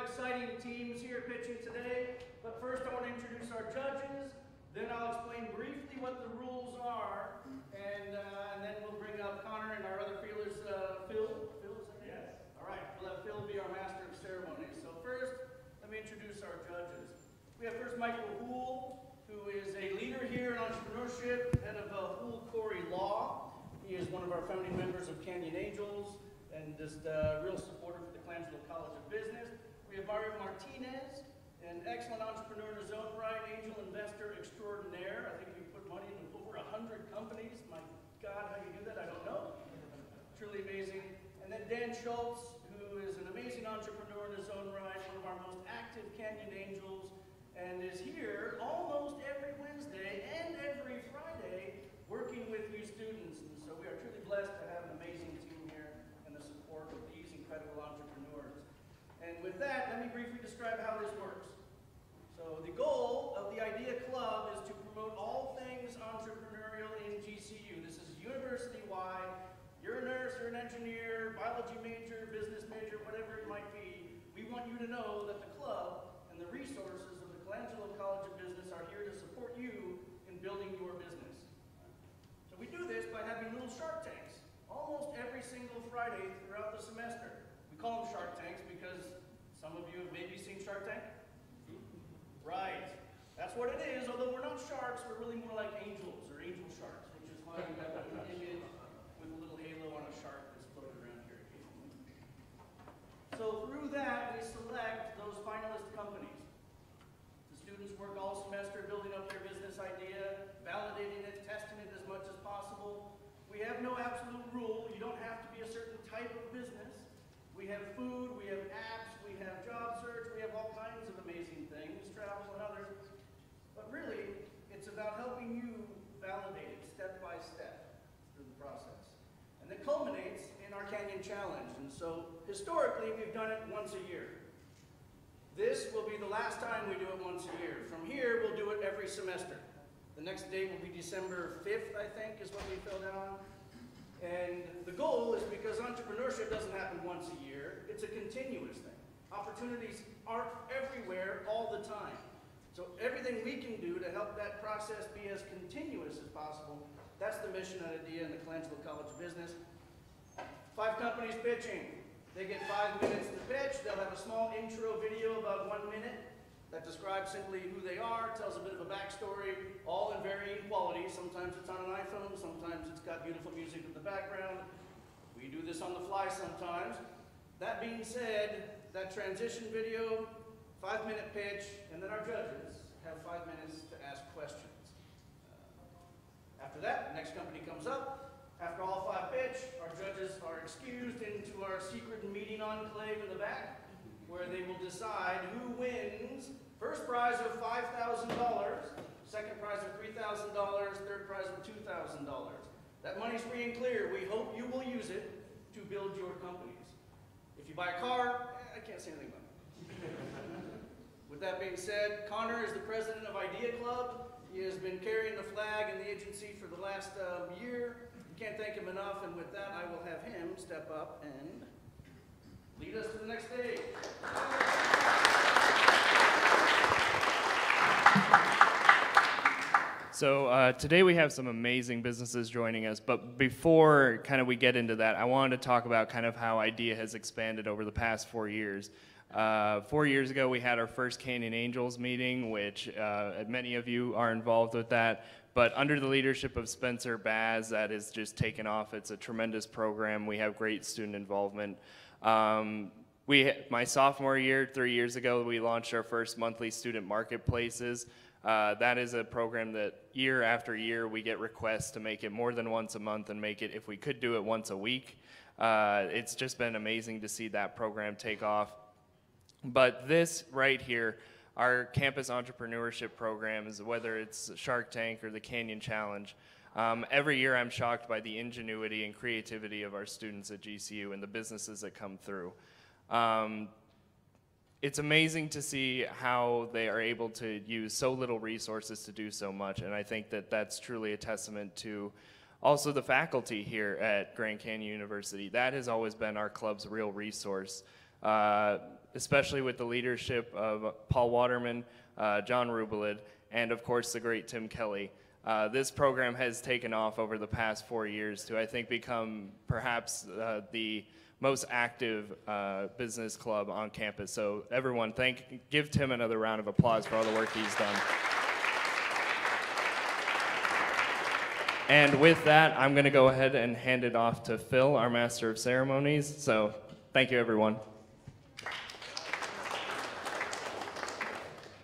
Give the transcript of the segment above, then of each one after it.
exciting teams here pitching today, but first I want to introduce our judges, then I'll explain briefly what the rules are, and then we'll bring up Connor and our other fielders, Phil. Phil, is that right? Yes. All right, we'll have Phil be our master of ceremonies. So first, let me introduce our judges. We have first Michael Houle, who is a leader here in entrepreneurship, head of Houle Corey Law. He is one of our founding members of Canyon Angels, and just a real supporter for the Colangelo College of Business. We have Mario Martinez, an excellent entrepreneur in his own right, angel investor extraordinaire. I think you put money into over 100 companies. My God, how you do that, I don't know. Truly amazing. And then Dan Schultz, who is an amazing entrepreneur in his own right, one of our most active Canyon Angels, and is here almost every Wednesday and every Friday working with you students. And so we are truly blessed to have an amazing team here and the support of these incredible entrepreneurs. And with that, let me briefly describe how this works. So the goal of the Idea Club is to promote all things entrepreneurial in GCU. This is university-wide. You're a nurse, you're an engineer, biology major, business major, whatever it might be. We want you to know that the club and the resources of the Colangelo College of Business are here to support you in building your business. So we do this by having little Shark Tanks almost every single Friday throughout the semester. We call them Shark Tanks because some of you have maybe seen Shark Tank? Right. That's what it is, although we're not sharks, we're really more like angels or angel sharks, which is why we have an image with a little halo on a shark that's floating around here occasionally. So through that, we select those finalist companies. The students work all semester building up their business idea, validating it, testing it as much as possible. We have no absolute rule. You don't have to be a certain type of business. We have food, we have apps, we have job search, we have all kinds of amazing things, travel and others. But really, it's about helping you validate it step by step through the process. And that culminates in our Canyon Challenge. And so historically, we've done it once a year. This will be the last time we do it once a year. From here, we'll do it every semester. The next date will be December 5th, I think, is what we filled out on. And the goal is because entrepreneurship doesn't happen once a year, it's a continuous thing. Opportunities are everywhere all the time. So everything we can do to help that process be as continuous as possible, that's the mission and idea in the Colangelo College of Business. 5 companies pitching. They get 5 minutes to pitch. They'll have a small intro video about 1 minute that describes simply who they are, tells a bit of a backstory, all in varying quality. Sometimes it's on an iPhone, sometimes it's got beautiful music in the background. We do this on the fly sometimes. That being said, that transition video, 5-minute pitch, and then our judges have 5 minutes to ask questions. After that, the next company comes up. After all 5 pitch, our judges are excused into our secret meeting enclave in the back, where they will decide who wins. First prize of $5,000, second prize of $3,000, third prize of $2,000. That money's free and clear. We hope you will use it to build your companies. If you buy a car, I can't say anything about it. With that being said, Connor is the president of Idea Club. He has been carrying the flag in the agency for the last year. You can't thank him enough, and with that, I will have him step up and lead us to the next stage. So today we have some amazing businesses joining us, but before we get into that, I wanted to talk about how Idea has expanded over the past 4 years. 4 years ago, we had our first Canyon Angels meeting, which many of you are involved with that. But under the leadership of Spencer Baz, that has just taken off. It's a tremendous program. We have great student involvement. My sophomore year, 3 years ago, we launched our first monthly student marketplaces. That is a program that year after year we get requests to make it more than once a month and make it, if we could do it, once a week. It's just been amazing to see that program take off. But this right here, our campus entrepreneurship programs, whether it's Shark Tank or the Canyon Challenge, every year I'm shocked by the ingenuity and creativity of our students at GCU and the businesses that come through. It's amazing to see how they are able to use so little resources to do so much, and I think that that's truly a testament to also the faculty here at Grand Canyon University. That has always been our club's real resource. especially with the leadership of Paul Waterman, John Rubelid, and of course the great Tim Kelly. This program has taken off over the past 4 years to, I think, become perhaps the most active business club on campus. So everyone, give Tim another round of applause for all the work he's done. And with that, I'm going to go ahead and hand it off to Phil, our Master of Ceremonies. So thank you, everyone.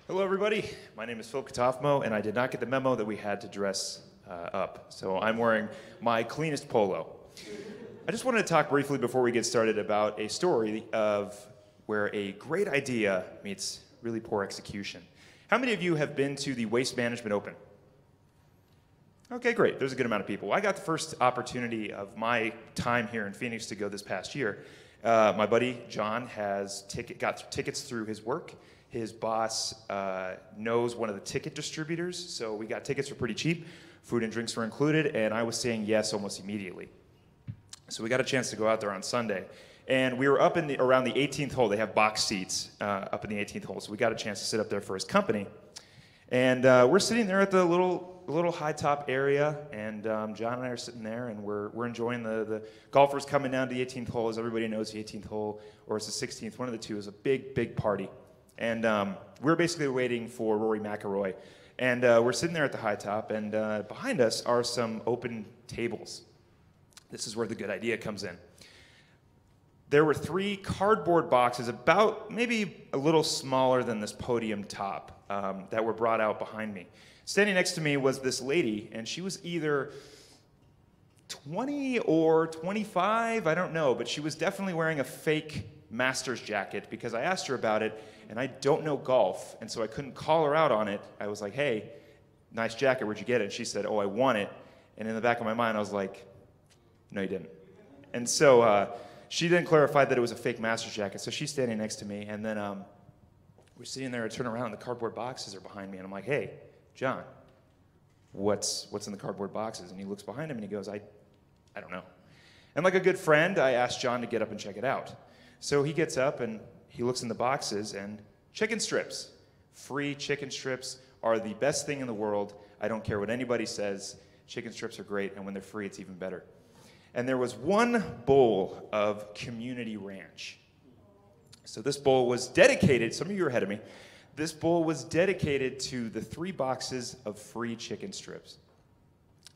Hello, everybody. My name is Phil Katafmo, and I did not get the memo that we had to dress up. So I'm wearing my cleanest polo. I just wanted to talk briefly before we get started about a story of where a great idea meets really poor execution. How many of you have been to the Waste Management Open? Okay, great. There's a good amount of people. I got the first opportunity of my time here in Phoenix to go this past year. My buddy John got tickets through his work. His boss knows one of the ticket distributors, so we got tickets for pretty cheap. Food and drinks were included, and I was saying yes almost immediately. So we got a chance to go out there on Sunday. And we were up around the 18th hole. They have box seats up in the 18th hole, so we got a chance to sit up there for his company. And we're sitting there at the little high top area, and John and I are sitting there, and we're enjoying the golfers coming down to the 18th hole. As everybody knows, the 18th hole, or it's the 16th, one of the two, is a big party. And we're basically waiting for Rory McIlroy. And we're sitting there at the high top, and behind us are some open tables. This is where the good idea comes in. There were 3 cardboard boxes, about maybe a little smaller than this podium top, that were brought out behind me. Standing next to me was this lady, and she was either 20 or 25, I don't know, but she was definitely wearing a fake Masters jacket because I asked her about it, and I don't know golf, and so I couldn't call her out on it. I was like, hey, nice jacket, where'd you get it? And she said, oh, I won it. And in the back of my mind, I was like, no, you didn't. And so she then clarified that it was a fake Masters jacket, so she's standing next to me, and then we're sitting there, I turn around, and the cardboard boxes are behind me, and I'm like, hey, John, what's in the cardboard boxes? And he looks behind him, and he goes, I don't know. And like a good friend, I asked John to get up and check it out. So he gets up, and he looks in the boxes, and chicken strips. Free chicken strips are the best thing in the world. I don't care what anybody says. Chicken strips are great, and when they're free, it's even better. And there was one bowl of community ranch. So this bowl was dedicated, some of you are ahead of me, this bowl was dedicated to the 3 boxes of free chicken strips.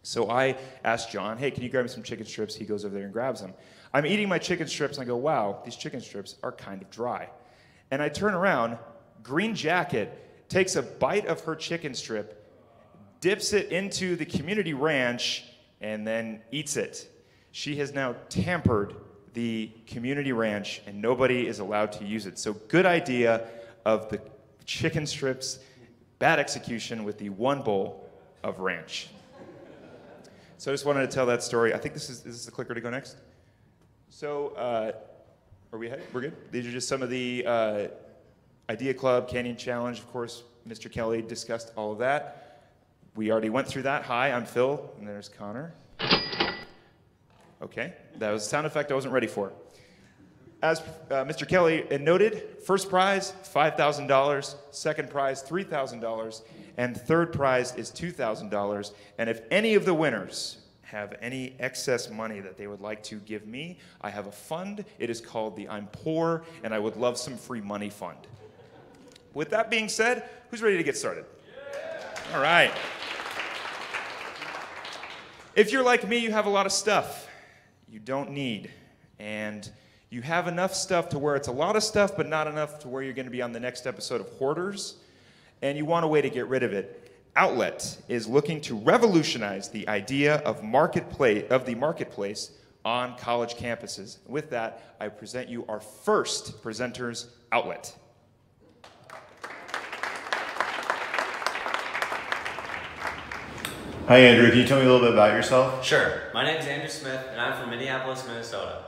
So I asked John, hey, can you grab me some chicken strips? He goes over there and grabs them. I'm eating my chicken strips, and I go, wow, these chicken strips are kind of dry. And I turn around, green jacket, takes a bite of her chicken strip, dips it into the community ranch, and then eats it. She has now tampered the community ranch, and nobody is allowed to use it. So good idea of the chicken strips, bad execution with the 1 bowl of ranch. So I just wanted to tell that story. I think is this the clicker to go next? So are we ahead? We're good? These are just some of the Idea Club, Canyon Challenge. Of course, Mr. Kelly discussed all of that. We already went through that. Hi, I'm Phil, and there's Connor. Okay, that was a sound effect I wasn't ready for. As Mr. Kelly noted, first prize, $5,000, second prize, $3,000, and third prize is $2,000. And if any of the winners have any excess money that they would like to give me, I have a fund. It is called the I'm Poor and I Would Love Some Free Money Fund. With that being said, who's ready to get started? Yeah. All right. If you're like me, you have a lot of stuff you don't need. And you have enough stuff to where it's a lot of stuff, but not enough to where you're going to be on the next episode of Hoarders. And you want a way to get rid of it. Outlet is looking to revolutionize the idea of the marketplace on college campuses. With that, I present you our first presenters, Outlet. Hi, Andrew. Can you tell me a little bit about yourself? Sure. My name is Andrew Smith, and I'm from Minneapolis, Minnesota.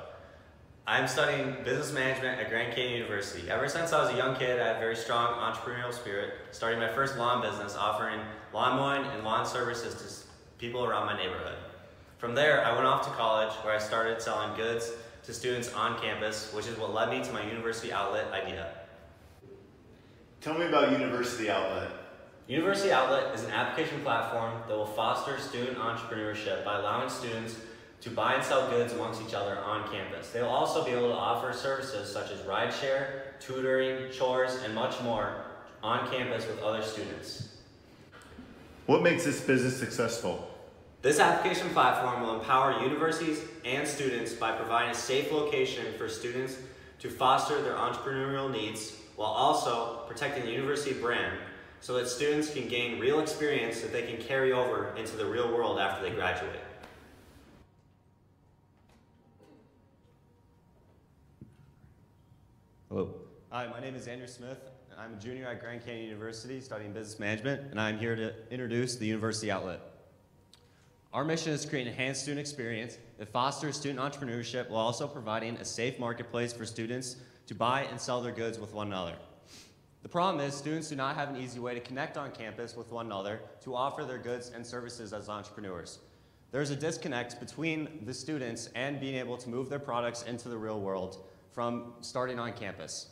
I'm studying business management at Grand Canyon University. Ever since I was a young kid, I had a very strong entrepreneurial spirit, starting my first lawn business offering lawn mowing and lawn services to people around my neighborhood. From there, I went off to college where I started selling goods to students on campus, which is what led me to my University Outlet idea. Tell me about University Outlet. University Outlet is an application platform that will foster student entrepreneurship by allowing students to buy and sell goods amongst each other on campus. They will also be able to offer services such as rideshare, tutoring, chores, and much more on campus with other students. What makes this business successful? This application platform will empower universities and students by providing a safe location for students to foster their entrepreneurial needs while also protecting the university brand so that students can gain real experience that they can carry over into the real world after they graduate. Hello. Hi, my name is Andrew Smith. I'm a junior at Grand Canyon University studying business management, and I'm here to introduce the University Outlet. Our mission is to create an enhanced student experience that fosters student entrepreneurship while also providing a safe marketplace for students to buy and sell their goods with one another. The problem is students do not have an easy way to connect on campus with one another to offer their goods and services as entrepreneurs. There's a disconnect between the students and being able to move their products into the real world from starting on campus.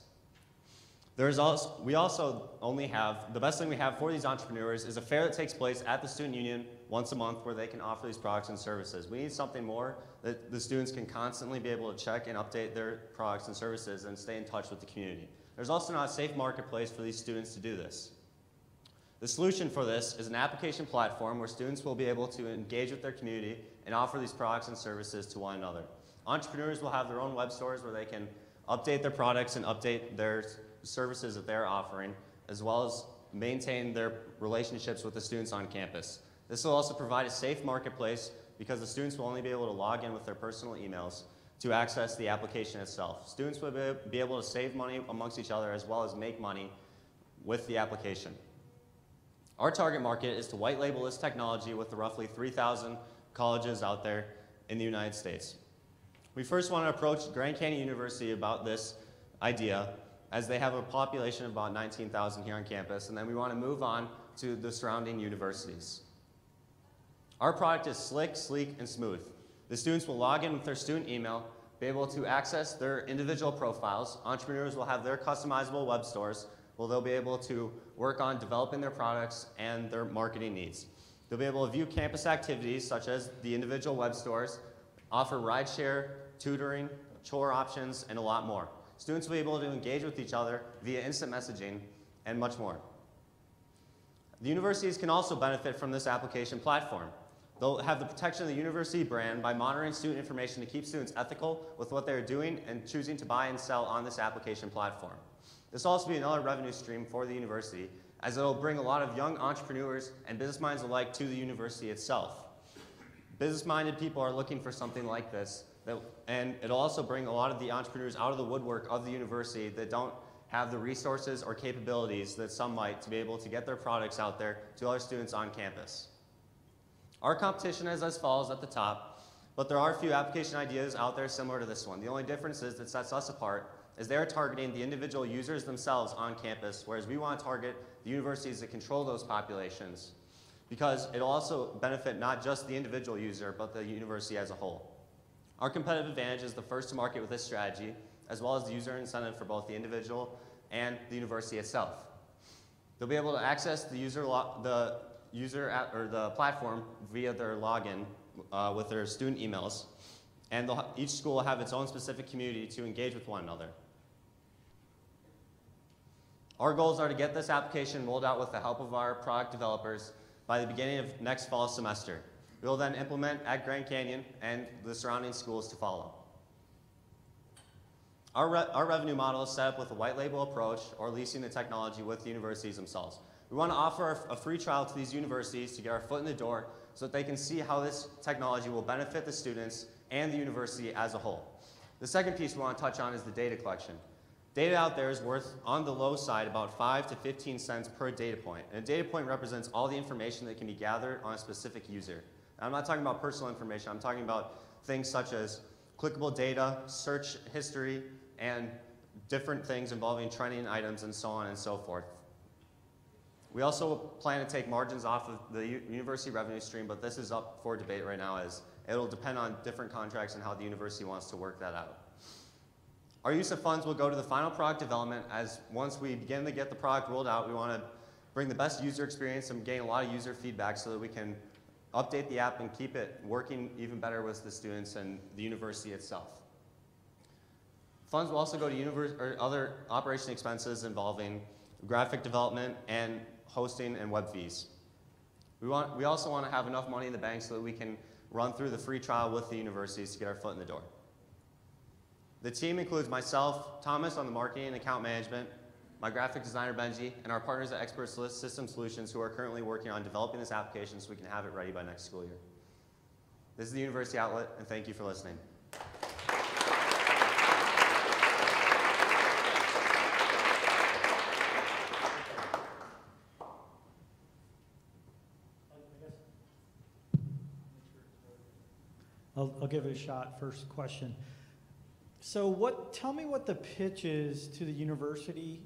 We also only have, the best thing we have for these entrepreneurs is a fair that takes place at the student union once a month where they can offer these products and services. We need something more that the students can constantly be able to check and update their products and services and stay in touch with the community. There's also not a safe marketplace for these students to do this. The solution for this is an application platform where students will be able to engage with their community and offer these products and services to one another. Entrepreneurs will have their own web stores where they can update their products and update their services that they're offering, as well as maintain their relationships with the students on campus. This will also provide a safe marketplace because the students will only be able to log in with their personal emails to access the application itself. Students will be able to save money amongst each other as well as make money with the application. Our target market is to white label this technology with the roughly 3,000 colleges out there in the United States. We first want to approach Grand Canyon University about this idea as they have a population of about 19,000 here on campus, and then we want to move on to the surrounding universities. Our product is slick, sleek, and smooth. The students will log in with their student email, be able to access their individual profiles. Entrepreneurs will have their customizable web stores where they'll be able to work on developing their products and their marketing needs. They'll be able to view campus activities such as the individual web stores, offer rideshare, tutoring, chore options, and a lot more. Students will be able to engage with each other via instant messaging and much more. The universities can also benefit from this application platform. They'll have the protection of the university brand by monitoring student information to keep students ethical with what they're doing and choosing to buy and sell on this application platform. This will also be another revenue stream for the university, as it'll bring a lot of young entrepreneurs and business minds alike to the university itself. Business-minded people are looking for something like this, and it'll also bring a lot of the entrepreneurs out of the woodwork of the university that don't have the resources or capabilities that some might to be able to get their products out there to other students on campus. Our competition is as follows at the top, but there are a few application ideas out there similar to this one. The only difference is that sets us apart is they're targeting the individual users themselves on campus, whereas we want to target the universities that control those populations, because it'll also benefit not just the individual user, but the university as a whole. Our competitive advantage is the first to market with this strategy, as well as the user incentive for both the individual and the university itself. They'll be able to access the the platform via their login with their student emails, and each school will have its own specific community to engage with one another. Our goals are to get this application rolled out with the help of our product developers by the beginning of next fall semester. We will then implement at Grand Canyon and the surrounding schools to follow. Our revenue model is set up with a white label approach or leasing the technology with the universities themselves. We want to offer a free trial to these universities to get our foot in the door so that they can see how this technology will benefit the students and the university as a whole. The second piece we want to touch on is the data collection. Data out there is worth, on the low side, about 5 to 15 cents per data point. And a data point represents all the information that can be gathered on a specific user. Now, I'm not talking about personal information. I'm talking about things such as clickable data, search history, and different things involving trending items and so on and so forth. We also plan to take margins off of the university revenue stream, but this is up for debate right now as it'll depend on different contracts and how the university wants to work that out. Our use of funds will go to the final product development, as once we begin to get the product rolled out, we want to bring the best user experience and gain a lot of user feedback so that we can update the app and keep it working even better with the students and the university itself. Funds will also go to other operation expenses involving graphic development and hosting and web fees. We also want to have enough money in the bank so that we can run through the free trial with the universities to get our foot in the door. The team includes myself, Thomas on the marketing and account management, my graphic designer Benji, and our partners at Expert System Solutions who are currently working on developing this application so we can have it ready by next school year. This is the University Outlet, and thank you for listening. I'll give it a shot. First question. So tell me what the pitch is to the university,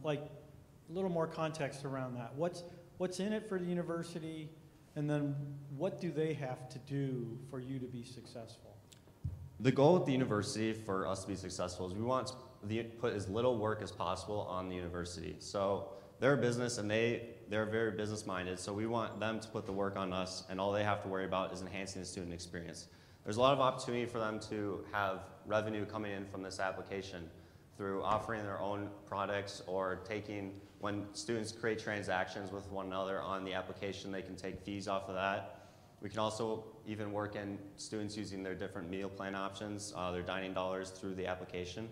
like a little more context around that. What's in it for the university, and then what do they have to do for you to be successful? The goal at the university for us to be successful is we want to put as little work as possible on the university. So they're a business and they're very business minded, so we want them to put the work on us, and all they have to worry about is enhancing the student experience. There's a lot of opportunity for them to have revenue coming in from this application through offering their own products or when students create transactions with one another on the application, they can take fees off of that. We can also even work in students using their different meal plan options, their dining dollars through the application.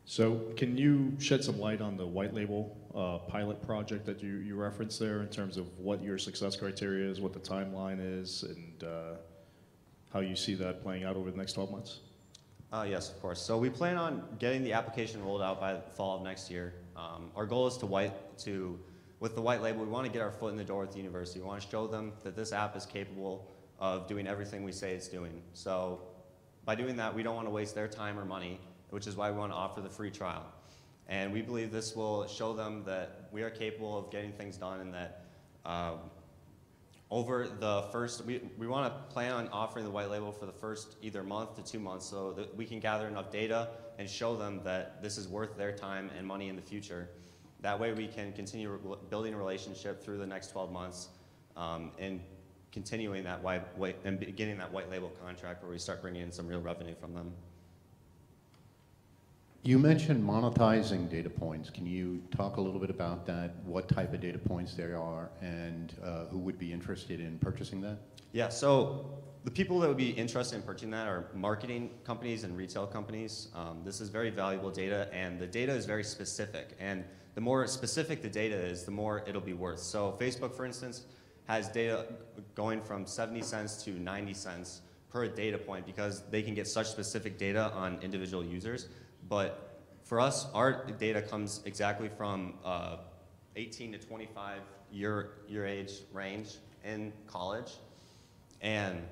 So can you shed some light on the white label pilot project that you referenced there in terms of what your success criteria is, what the timeline is, and how you see that playing out over the next 12 months? Yes, of course. So we plan on getting the application rolled out by the fall of next year. Our goal is with the white label, we want to get our foot in the door with the university. We want to show them that this app is capable of doing everything we say it's doing. So by doing that, we don't want to waste their time or money, which is why we want to offer the free trial. And we believe this will show them that we are capable of getting things done, and that over the first, we want to plan on offering the white label for the first either month to 2 months so that we can gather enough data and show them that this is worth their time and money in the future. That way we can continue building a relationship through the next 12 months and continuing that and beginning that white label contract where we start bringing in some real revenue from them. You mentioned monetizing data points. Can you talk a little bit about that, what type of data points there are, and who would be interested in purchasing that? Yeah, so the people that would be interested in purchasing that are marketing companies and retail companies. This is very valuable data, and the data is very specific. And the more specific the data is, the more it'll be worth. So Facebook, for instance, has data going from 70 cents to 90 cents per data point because they can get such specific data on individual users. But for us, our data comes exactly from 18 to 25 year age range in college. And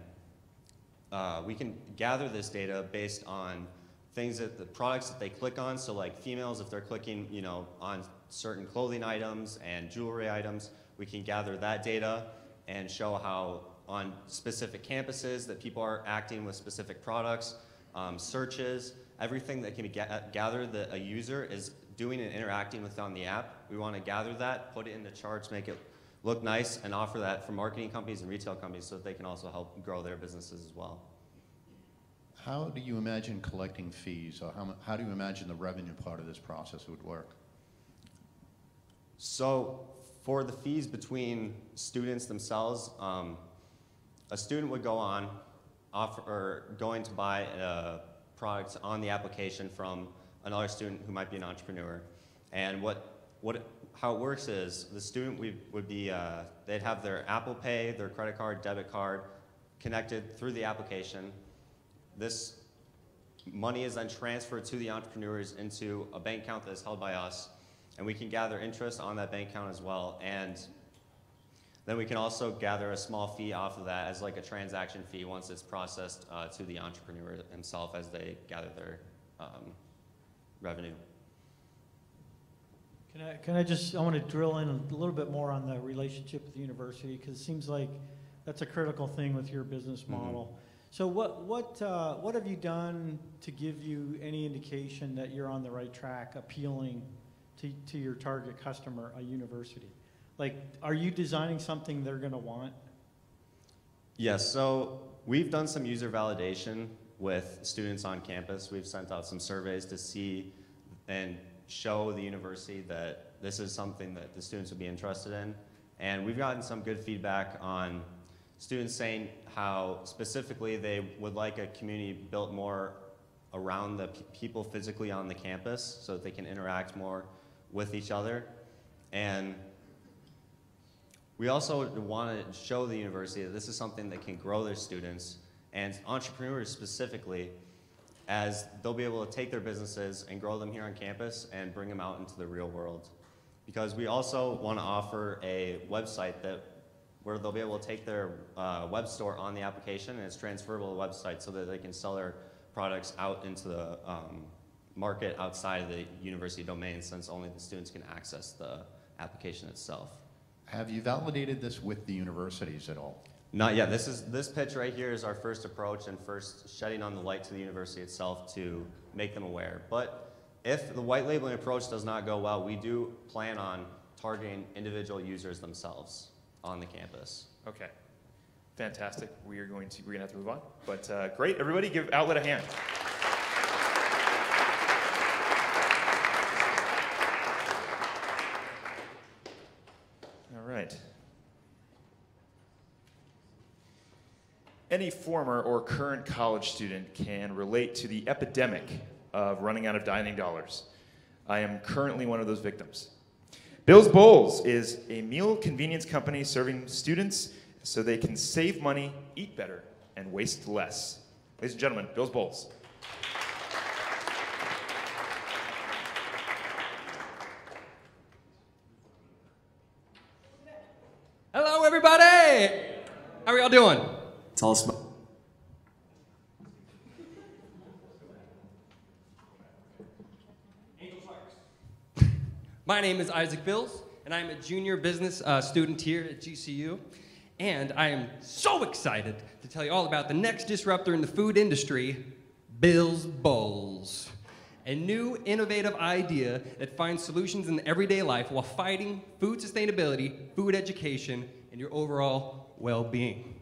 we can gather this data based on things that the products that they click on. So like females, if they're clicking, on certain clothing items and jewelry items, we can gather that data and show how on specific campuses that people are acting with specific products, searches, everything that can be gathered that a user is doing and interacting with on the app. We want to gather that, put it into charts, make it look nice, and offer that for marketing companies and retail companies so that they can also help grow their businesses as well. How do you imagine collecting fees, or how do you imagine the revenue part of this process would work? So for the fees between students themselves, a student would go on, going to buy a product on the application from another student who might be an entrepreneur. And how it works is the student would be, they'd have their Apple Pay, their credit card, debit card connected through the application. This money is then transferred to the entrepreneurs into a bank account that is held by us, and we can gather interest on that bank account as well. And then we can also gather a small fee off of that as like a transaction fee once it's processed to the entrepreneur himself as they gather their revenue. I want to drill in a little bit more on the relationship with the university, because it seems like That's a critical thing with your business model. So what have you done to give you any indication that you're on the right track, appealing to your target customer, a university? Like, are you designing something they're going to want? Yes, so we've done some user validation with students on campus. We've sent out some surveys to see and show the university that this is something that the students would be interested in. And we've gotten some good feedback on students saying how specifically they would like a community built more around the people physically on the campus so that they can interact more with each other. And we also want to show the university that this is something that can grow their students and entrepreneurs specifically, as they'll be able to take their businesses and grow them here on campus and bring them out into the real world. Because we also want to offer a website where they'll be able to take their web store on the application, and it's transferable to the website so that they can sell their products out into the market outside of the university domain, since only the students can access the application itself. Have you validated this with the universities at all? Not yet. This pitch right here is our first approach and first shedding on the light to the university itself to make them aware. But if the white labeling approach does not go well, we do plan on targeting individual users themselves on the campus. Okay, fantastic. We're gonna have to move on. But great, everybody, give Outlet a hand. All right. Any former or current college student can relate to the epidemic of running out of dining dollars. I am currently one of those victims. Bill's Bowls is a meal convenience company serving students so they can save money, eat better, and waste less. Ladies and gentlemen, Bill's Bowls. Hello, everybody! How are y'all doing? It's all smoke. My name is Isaac Bills, and I'm a junior business student here at GCU. And I am so excited to tell you all about the next disruptor in the food industry, Bill's Bowls. A new, innovative idea that finds solutions in everyday life while fighting food sustainability, food education, and your overall well-being.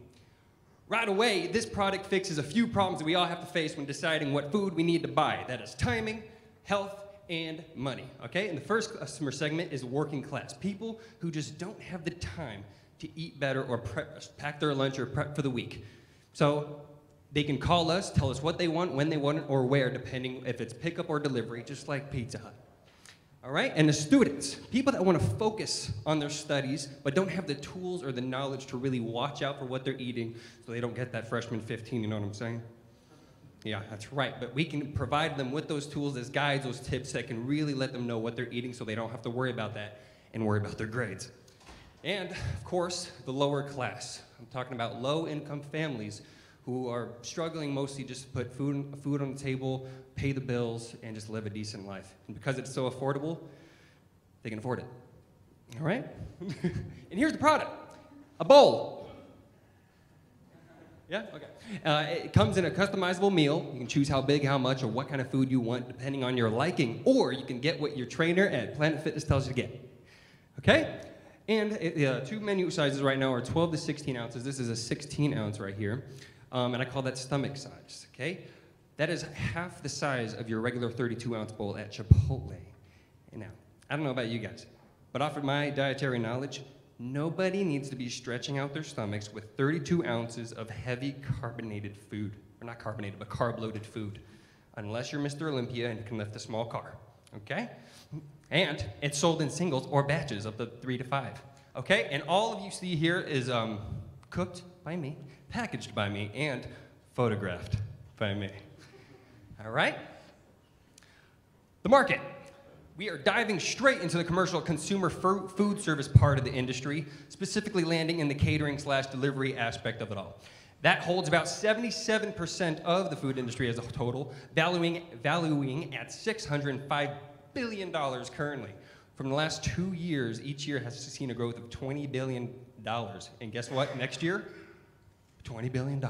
Right away, this product fixes a few problems that we all have to face when deciding what food we need to buy. That is timing, health, and money, okay? And the first customer segment is working class. People who just don't have the time to eat better or pack their lunch or prep for the week. So they can call us, tell us what they want, when they want it, or where, depending if it's pickup or delivery, just like Pizza Hut. All right, and the students, people that want to focus on their studies, but don't have the tools or the knowledge to really watch out for what they're eating so they don't get that freshman 15, you know what I'm saying? Yeah, that's right, but we can provide them with those tools as guides, those tips that can really let them know what they're eating so they don't have to worry about that and worry about their grades. And, of course, the lower class. I'm talking about low-income families who are struggling mostly just to put food on the table, pay the bills, and just live a decent life. And because it's so affordable, they can afford it. All right? And here's the product. A bowl. Yeah? Okay. It comes in a customizable meal. You can choose how big, how much, or what kind of food you want, depending on your liking. Or you can get what your trainer at Planet Fitness tells you to get. Okay? And two menu sizes right now are 12 to 16 ounces. This is a 16 ounce right here. And I call that stomach size, okay? That is half the size of your regular 32 ounce bowl at Chipotle. And now, I don't know about you guys, but off of my dietary knowledge, nobody needs to be stretching out their stomachs with 32 ounces of heavy carbonated food. Or not carbonated, but carb-loaded food. Unless you're Mr. Olympia and can lift a small car, okay? And it's sold in singles or batches of the 3 to 5, okay? And all of you see here is cooked by me, packaged by me, and photographed by me. All right? The market. We are diving straight into the commercial consumer food service part of the industry, specifically landing in the catering/delivery aspect of it all. That holds about 77% of the food industry as a total, valuing at $605 billion currently. From the last 2 years, each year has seen a growth of $20 billion. And guess what? Next year, $20 billion.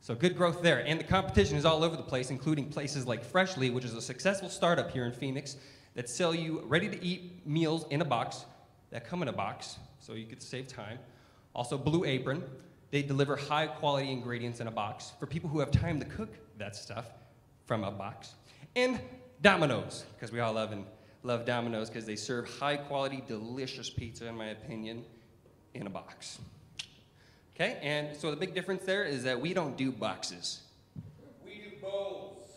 So good growth there. And the competition is all over the place, including places like Freshly, which is a successful startup here in Phoenix that sell you ready-to-eat meals in a box that come in a box, so you could save time. Also Blue Apron. They deliver high-quality ingredients in a box for people who have time to cook that stuff from a box. And Domino's, because we all love Domino's, because they serve high-quality, delicious pizza, in my opinion, in a box. Okay, and so the big difference there is that we don't do boxes. We do bowls.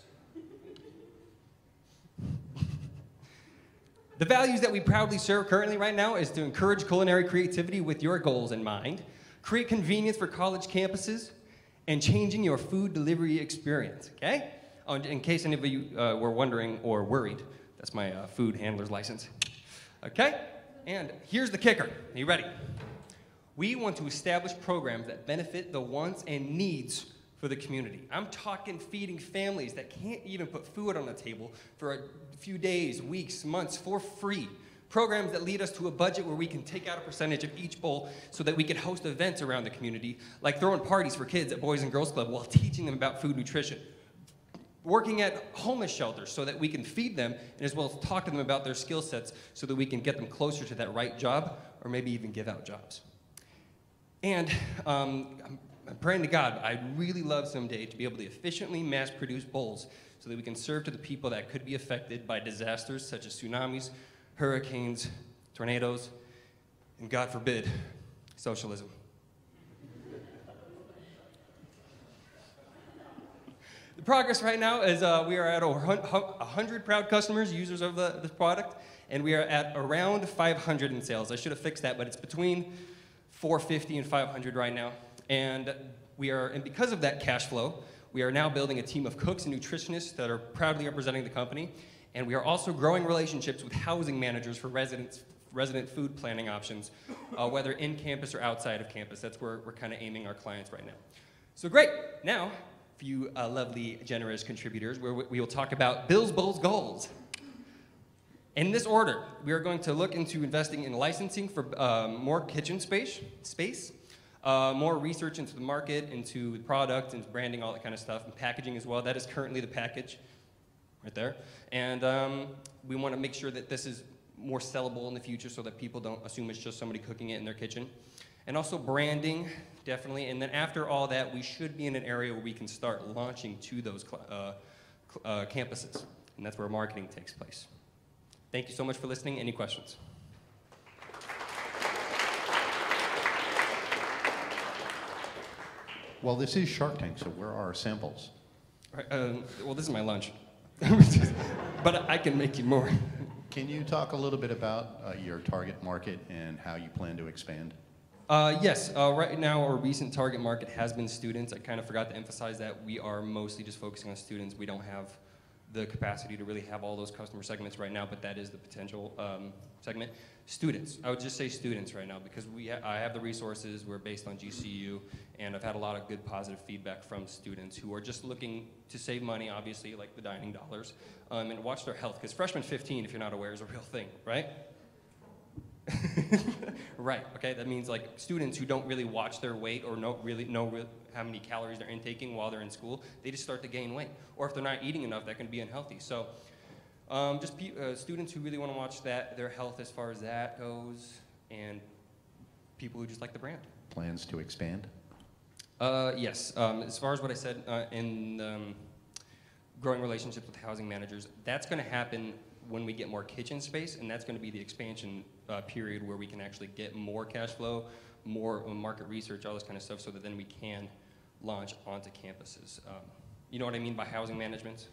The values that we proudly serve currently right now is to encourage culinary creativity with your goals in mind, create convenience for college campuses, and changing your food delivery experience, okay? Oh, in case any of you were wondering or worried, that's my food handler's license. Okay, and here's the kicker. Are you ready? We want to establish programs that benefit the wants and needs for the community. I'm talking feeding families that can't even put food on the table for a few days, weeks, months for free. Programs that lead us to a budget where we can take out a percentage of each bowl so that we can host events around the community, like throwing parties for kids at Boys and Girls Club while teaching them about food nutrition. Working at homeless shelters so that we can feed them and as well as talk to them about their skill sets so that we can get them closer to that right job or maybe even give out jobs. And I'm praying to God, I'd really love someday to be able to efficiently mass produce bowls so that we can serve to the people that could be affected by disasters such as tsunamis, hurricanes, tornadoes, and God forbid, socialism. The progress right now is we are at over 100 proud customers, users of this product, and we are at around 500 in sales. I should have fixed that, but it's between 450 and 500 right now. And because of that cash flow, we are now building a team of cooks and nutritionists that are proudly representing the company. And we are also growing relationships with housing managers for resident food planning options, whether in campus or outside of campus. That's where we're kind of aiming our clients right now. So great. Now, for you lovely, generous contributors, we will talk about Bill's Bowls goals. In this order, we are going to look into investing in licensing for more kitchen space, more research into the market, into the product, into branding, all that kind of stuff, and packaging as well. That is currently the package right there. And we want to make sure that this is more sellable in the future so that people don't assume it's just somebody cooking it in their kitchen. And also branding, definitely. And then after all that, we should be in an area where we can start launching to those campuses. And that's where marketing takes place. Thank you so much for listening. Any questions? Well, this is Shark Tank, so where are our samples? Well, this is my lunch. But I can make you more. Can you talk a little bit about your target market and how you plan to expand? Yes, right now our recent target market has been students. I kind of forgot to emphasize that we are mostly just focusing on students. We don't have the capacity to really have all those customer segments right now, but that is the potential segment. Students, I would just say students right now because I have the resources, we're based on GCU, and I've had a lot of good positive feedback from students who are just looking to save money, obviously, like the dining dollars, and watch their health, because freshman 15, if you're not aware, is a real thing, right? Right, okay, that means like students who don't really watch their weight or really know how many calories they're intaking while they're in school, they just start to gain weight. Or if they're not eating enough, that can be unhealthy. So students who really want to watch their health as far as that goes, and people who just like the brand. Plans to expand? Yes, as far as what I said in growing relationships with housing managers, that's going to happen when we get more kitchen space, and that's going to be the expansion period where we can actually get more cash flow, more market research, all this kind of stuff, so that then we can launch onto campuses. You know what I mean by housing management?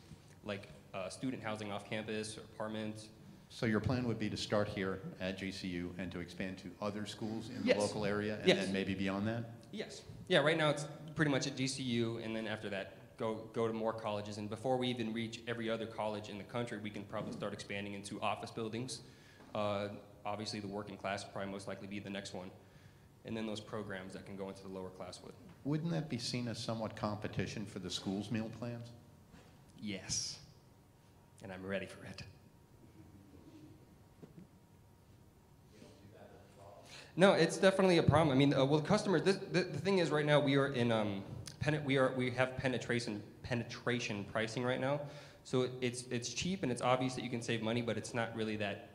Like student housing off campus or apartments. So your plan would be to start here at GCU and to expand to other schools in the local area and then maybe beyond that? Yes. Yeah, right now it's pretty much at GCU, and then after that, go to more colleges. And before we even reach every other college in the country, we can probably start expanding into office buildings. Obviously, the working class will probably most likely be the next one. And then those programs that can go into the lower class would. Wouldn't that be seen as somewhat competition for the school's meal plans? Yes. And I'm ready for it. No, it's definitely a problem. I mean, well, customers. The thing is, right now we are in we have penetration pricing right now, so it's cheap and it's obvious that you can save money, but it's not really that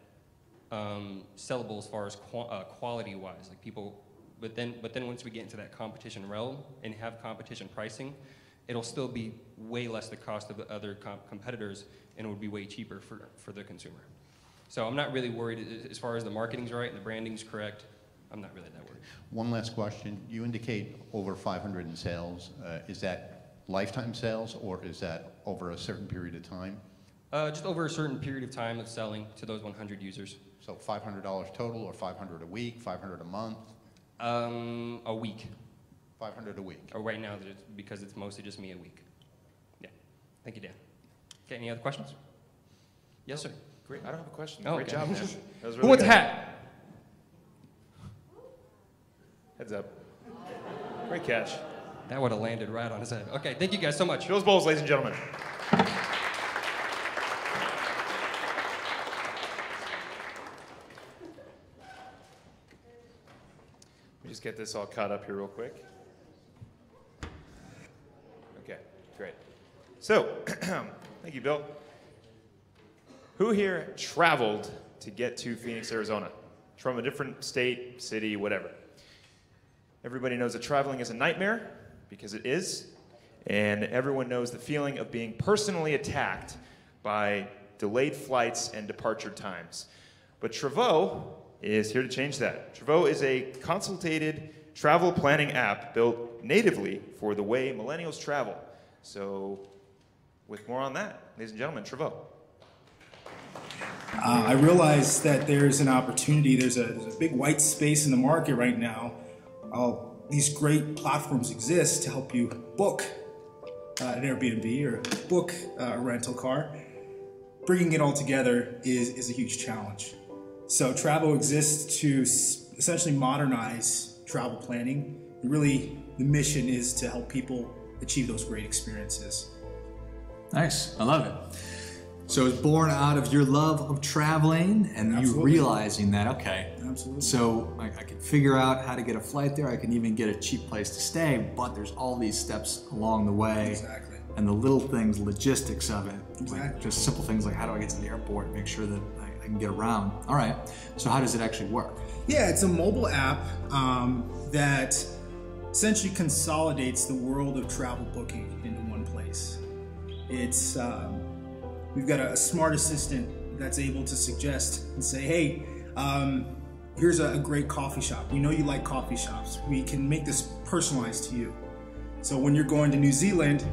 sellable as far as quality wise. Like people, but then once we get into that competition realm and have competition pricing, it'll still be way less the cost of the other competitors, and it would be way cheaper for the consumer. So I'm not really worried as far as the marketing's right and the branding's correct. I'm not really that worried. One last question. You indicate over 500 in sales. Is that lifetime sales, or is that over a certain period of time? Just over a certain period of time of selling to those 100 users. So $500 total, or 500 a week, 500 a month? A week. 500 a week. Or right now, because it's mostly just me a week. Yeah. Thank you, Dan. Okay, any other questions? Yes, sir. Great. I don't have a question. Oh, Great okay. job, man. That was really Who wants a good. hat? Heads up. Great catch. That would have landed right on his head. Okay, thank you guys so much. Bill's Bowls, ladies and gentlemen. Let me just get this all caught up here real quick. Okay, great. So, thank you, Bill. Who here traveled to get to Phoenix, Arizona? From a different state, city, whatever. Everybody knows that traveling is a nightmare, because it is. And everyone knows the feeling of being personally attacked by delayed flights and departure times. But Travox is here to change that. Travox is a consultative travel planning app built natively for the way millennials travel. So, with more on that, ladies and gentlemen, Travox. I realize that there's an opportunity, there's a big white space in the market right now. These great platforms exist to help you book an Airbnb or book a rental car. Bringing it all together is a huge challenge. So Travox exists to essentially modernize travel planning. Really, the mission is to help people achieve those great experiences. Nice, I love it. So it's born out of your love of traveling and Absolutely. you realizing that, okay, Absolutely. so I can figure out how to get a flight there, I can even get a cheap place to stay, but there's all these steps along the way. Exactly. And the little things, logistics of it, Exactly. like just simple things like how do I get to the airport, make sure that I can get around. All right, so how does it actually work? Yeah, it's a mobile app that essentially consolidates the world of travel booking into one place. It's we've got a smart assistant that's able to suggest and say, hey, here's a great coffee shop. We know you like coffee shops. We can make this personalized to you. So when you're going to New Zealand,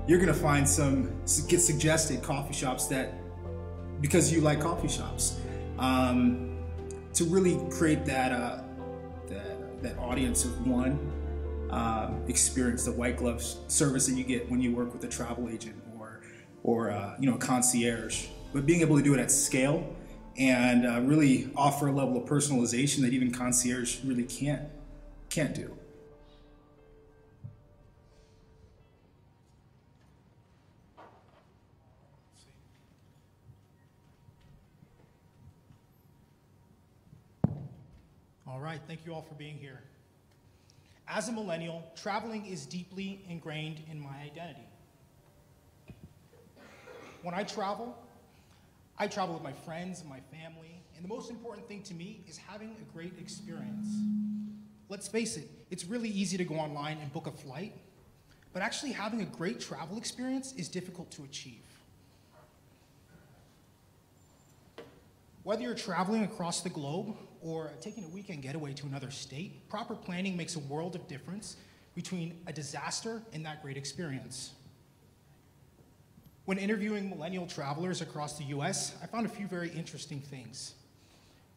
you're gonna find get suggested coffee shops because you like coffee shops. To really create that audience of one experience, the white glove service that you get when you work with a travel agent or a concierge, but being able to do it at scale and really offer a level of personalization that even concierge really can't do. All right, thank you all for being here. As a millennial, traveling is deeply ingrained in my identity. When I travel with my friends and my family, and the most important thing to me is having a great experience. Let's face it, it's really easy to go online and book a flight, but actually having a great travel experience is difficult to achieve. Whether you're traveling across the globe or taking a weekend getaway to another state, proper planning makes a world of difference between a disaster and that great experience. When interviewing millennial travelers across the US, I found a few very interesting things.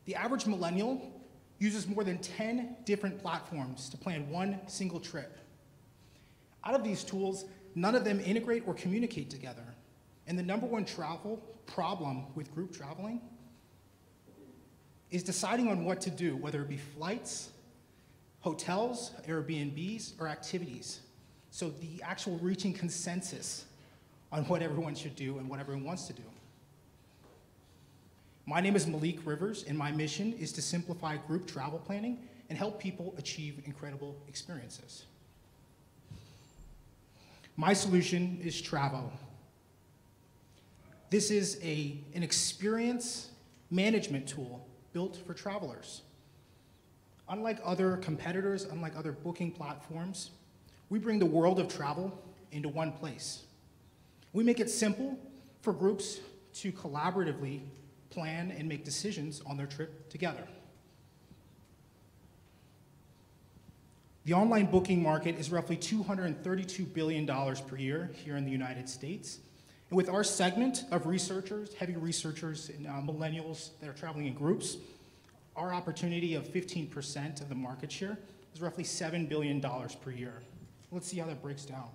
The average millennial uses more than 10 different platforms to plan one single trip. Out of these tools, none of them integrate or communicate together. And the number one travel problem with group traveling is deciding on what to do, whether it be flights, hotels, Airbnbs, or activities. So the actual reaching consensus on what everyone should do and what everyone wants to do. My name is Malik Rivers, and my mission is to simplify group travel planning and help people achieve incredible experiences. My solution is Travo. This is an experience management tool built for travelers. Unlike other competitors, unlike other booking platforms, we bring the world of travel into one place. We make it simple for groups to collaboratively plan and make decisions on their trip together. The online booking market is roughly $232 billion per year here in the United States. And with our segment of researchers, heavy researchers and millennials that are traveling in groups, our opportunity of 15% of the market share is roughly $7 billion per year. Let's see how that breaks down.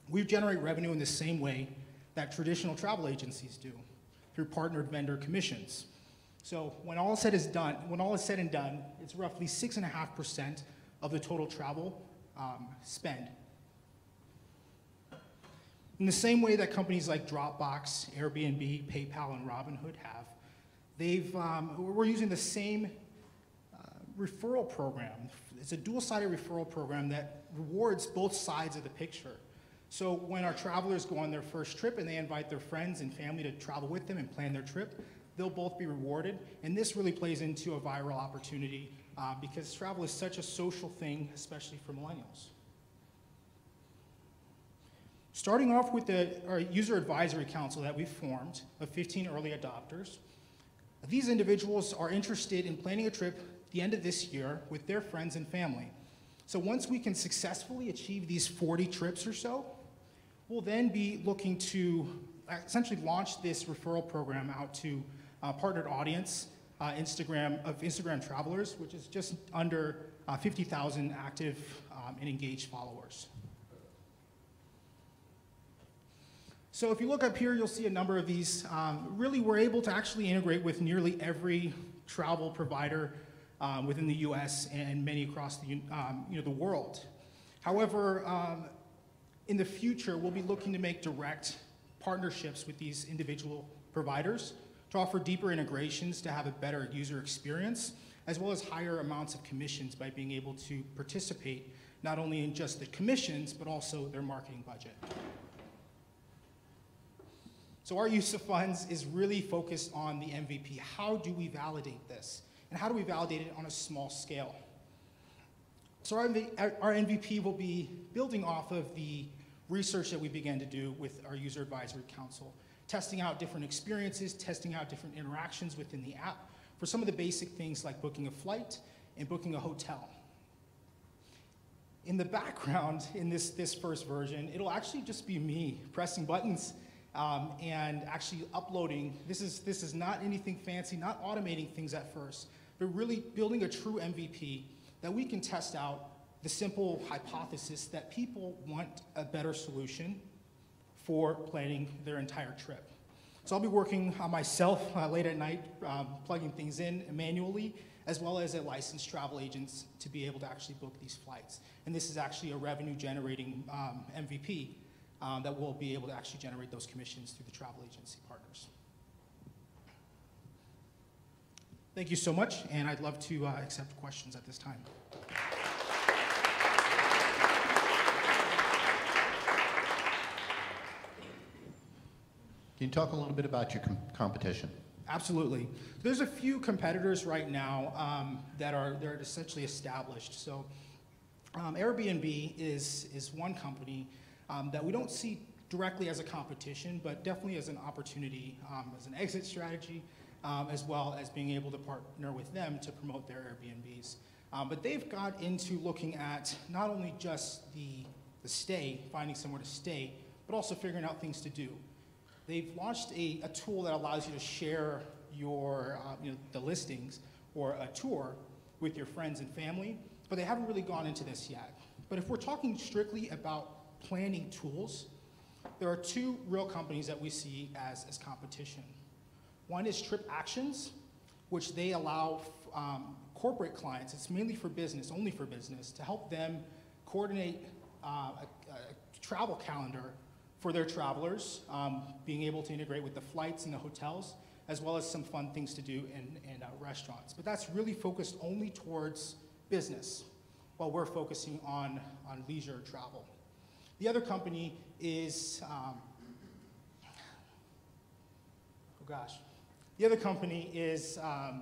We generate revenue in the same way that traditional travel agencies do, through partnered vendor commissions. So when all is said and done, it's roughly 6.5% of the total travel spend. In the same way that companies like Dropbox, Airbnb, PayPal, and Robinhood have, we're using the same referral program. It's a dual-sided referral program that rewards both sides of the picture. So when our travelers go on their first trip and they invite their friends and family to travel with them and plan their trip, they'll both be rewarded. And this really plays into a viral opportunity because travel is such a social thing, especially for millennials. Starting off with our user advisory council that we've formed of 15 early adopters, these individuals are interested in planning a trip at the end of this year with their friends and family. So once we can successfully achieve these 40 trips or so, we'll then be looking to essentially launch this referral program out to a partnered audience of Instagram travelers, which is just under 50,000 active and engaged followers. So if you look up here, you'll see a number of these. Really, we're able to actually integrate with nearly every travel provider within the US and many across the world. However, in the future, we'll be looking to make direct partnerships with these individual providers to offer deeper integrations to have a better user experience, as well as higher amounts of commissions by being able to participate not only in just the commissions, but also their marketing budget. So our use of funds is really focused on the MVP. How do we validate this? And how do we validate it on a small scale? So our MVP will be building off of the research that we began to do with our user advisory council, testing out different experiences, testing out different interactions within the app for some of the basic things like booking a flight and booking a hotel. In the background, in this first version, it'll actually just be me pressing buttons and actually uploading. This is not anything fancy, not automating things at first, but really building a true MVP that we can test out the simple hypothesis that people want a better solution for planning their entire trip. So I'll be working on myself late at night, plugging things in manually, as well as a licensed travel agents to be able to actually book these flights. And this is actually a revenue generating MVP that will be able to actually generate those commissions through the travel agency partners. Thank you so much, and I'd love to accept questions at this time. Can you talk a little bit about your competition? Absolutely. There's a few competitors right now they're essentially established. So Airbnb is one company that we don't see directly as a competition, but definitely as an opportunity, as an exit strategy, as well as being able to partner with them to promote their Airbnbs. But they've got into looking at not only just the stay, finding somewhere to stay, but also figuring out things to do. They've launched a tool that allows you to share your the listings or a tour with your friends and family, but they haven't really gone into this yet. But if we're talking strictly about planning tools, there are two real companies that we see as competition. One is Trip Actions, which they allow corporate clients, it's mainly for business, only for business, to help them coordinate a travel calendar for their travelers, being able to integrate with the flights and the hotels, as well as some fun things to do in restaurants. But that's really focused only towards business, while we're focusing on leisure travel. The other company is, the other company is, I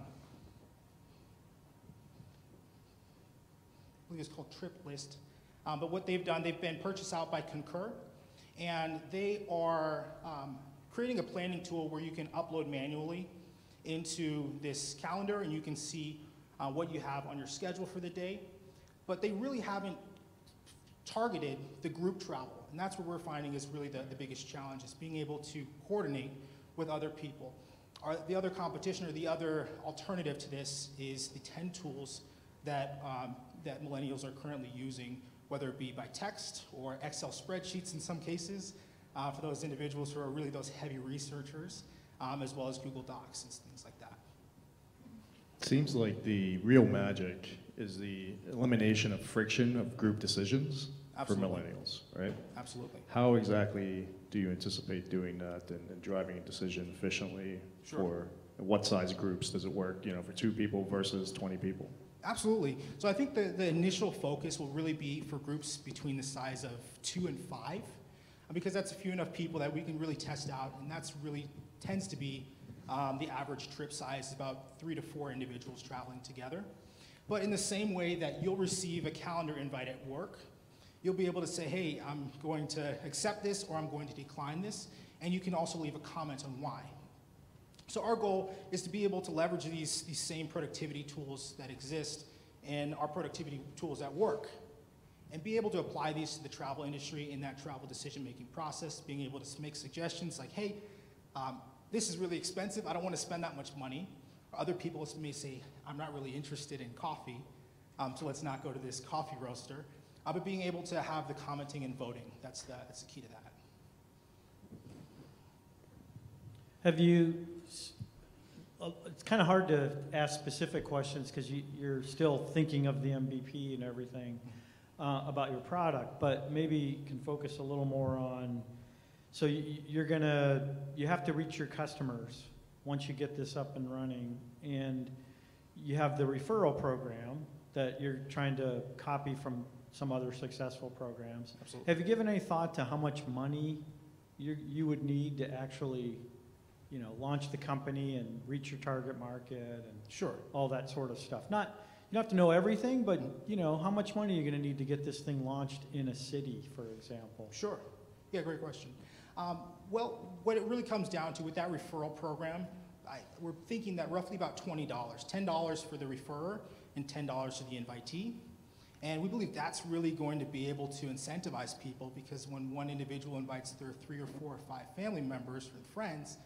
believe it's called TripList. But what they've done, they've been purchased out by Concur, and they are creating a planning tool where you can upload manually into this calendar, and you can see what you have on your schedule for the day. But they really haven't targeted the group travel, and that's what we're finding is really the biggest challenge, is being able to coordinate with other people. The other competition, or the other alternative to this, is the 10 tools that millennials are currently using, whether it be by text or Excel spreadsheets in some cases, for those individuals who are really those heavy researchers, as well as Google Docs and things like that. Seems like the real magic is the elimination of friction of group decisions. Absolutely. For millennials, right? Absolutely. How exactly do you anticipate doing that and driving a decision efficiently? Sure. For what size groups does it work, for 2 people versus 20 people? Absolutely. So I think the initial focus will really be for groups between the size of 2 and 5, because that's a few enough people that we can really test out, and that's really tends to be the average trip size, about 3 to 4 individuals traveling together. But in the same way that you'll receive a calendar invite at work, you'll be able to say, hey, I'm going to accept this or I'm going to decline this, and you can also leave a comment on why. So our goal is to be able to leverage these same productivity tools that exist in our productivity tools at work, and be able to apply these to the travel industry in that travel decision-making process, being able to make suggestions like, hey, this is really expensive, I don't want to spend that much money. Or other people may say, I'm not really interested in coffee, so let's not go to this coffee roaster. But being able to have the commenting and voting, that's the key to that. Have you, it's kind of hard to ask specific questions because you're still thinking of the MVP and everything about your product, but maybe you can focus a little more on, so you have to reach your customers once you get this up and running, and you have the referral program that you're trying to copy from some other successful programs. Absolutely. Have you given any thought to how much money you would need to actually, launch the company and reach your target market and sure, all that sort of stuff? You don't have to know everything, but how much money are you going to need to get this thing launched in a city, for example? Sure. Yeah, great question. Well, what it really comes down to with that referral program, we're thinking that roughly about $20, $10 for the referrer and $10 for the invitee. And we believe that's really going to be able to incentivize people, because when one individual invites their 3 or 4 or 5 family members or friends,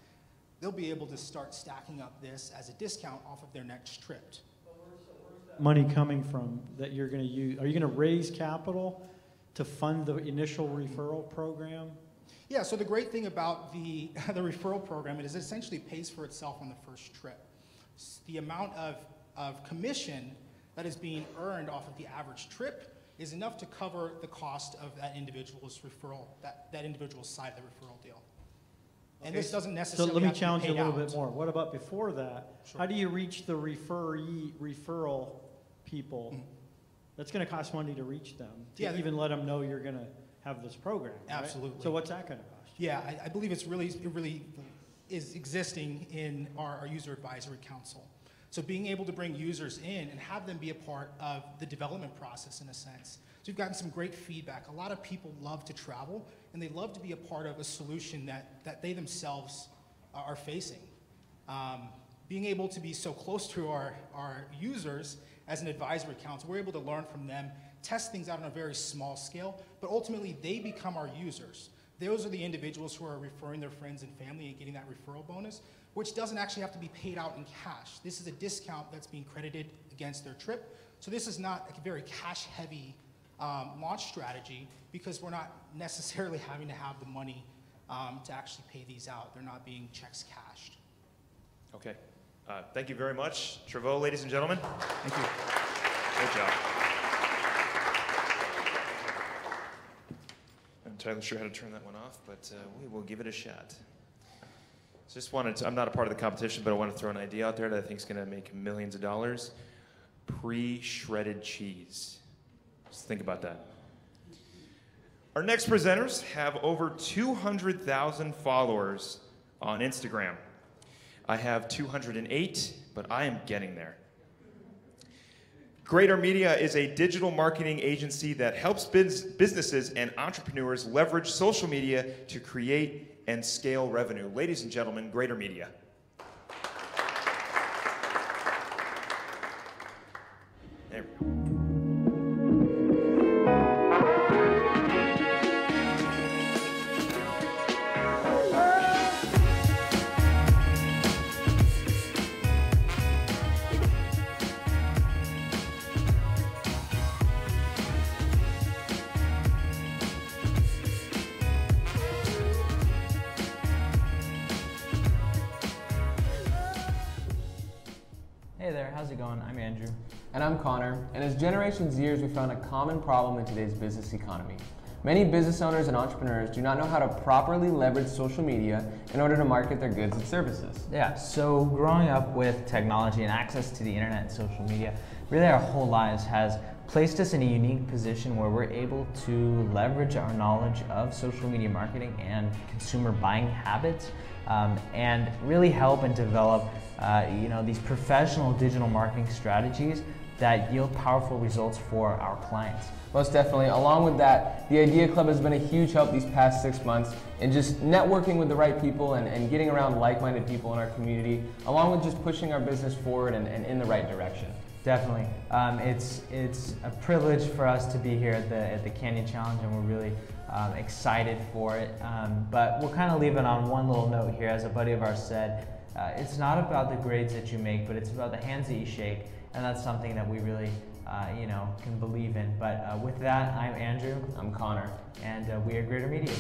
they'll be able to start stacking up this as a discount off of their next trip. Where's that money coming from that you're going to use? Are you going to raise capital to fund the initial referral program? Yeah, so the great thing about the referral program is it essentially pays for itself on the first trip. The amount of commission that is being earned off of the average trip is enough to cover the cost of that individual's referral, that individual's side of the referral deal. And this doesn't necessarily So let me have to be challenge you a paid little out. bit more. What about before that? Sure. How do you reach the referral people? Mm-hmm. That's going to cost money to reach them, to Yeah, even let them know you're going to have this program, right? Absolutely. So what's that going to cost? Yeah, I believe it really is existing in our user advisory council. So being able to bring users in and have them be a part of the development process in a sense. So we've gotten some great feedback. A lot of people love to travel, and they love to be a part of a solution that they themselves are facing. Being able to be so close to our users as an advisory council, we're able to learn from them, test things out on a very small scale, but ultimately they become our users. Those are the individuals who are referring their friends and family and getting that referral bonus, which doesn't actually have to be paid out in cash. This is a discount that's being credited against their trip. So this is not a very cash-heavy launch strategy, because we're not necessarily having to have the money to actually pay these out. They're not being checks cashed. Okay. Thank you very much. Travox, ladies and gentlemen. Thank you. Great job. I'm not entirely sure how to turn that one off, but we will give it a shot. Just wanted to, I'm not a part of the competition, but I want to throw an idea out there that I think is going to make millions of dollars. Pre-shredded cheese. Just think about that. Our next presenters have over 200,000 followers on Instagram. I have 208, but I am getting there. Greater Media is a digital marketing agency that helps businesses and entrepreneurs leverage social media to create and scale revenue. Ladies and gentlemen, Greater Media. There we go. Hey there, how's it going? I'm Andrew. And I'm Connor. And as Generation Zers, we found a common problem in today's business economy. Many business owners and entrepreneurs do not know how to properly leverage social media in order to market their goods and services. Yeah, so growing up with technology and access to the internet and social media, really our whole lives has placed us in a unique position where we're able to leverage our knowledge of social media marketing and consumer buying habits and really help and develop these professional digital marketing strategies that yield powerful results for our clients. Most definitely. Along with that, the Idea Club has been a huge help these past 6 months in just networking with the right people and getting around like-minded people in our community, along with just pushing our business forward and in the right direction. Definitely. It's a privilege for us to be here at the Canyon Challenge, and we're really excited for it. But we'll kind of leave it on one little note here. As a buddy of ours said, it's not about the grades that you make, but it's about the hands that you shake, and that's something that we really can believe in. But with that, I'm Andrew. I'm Connor. And we are Greater Media.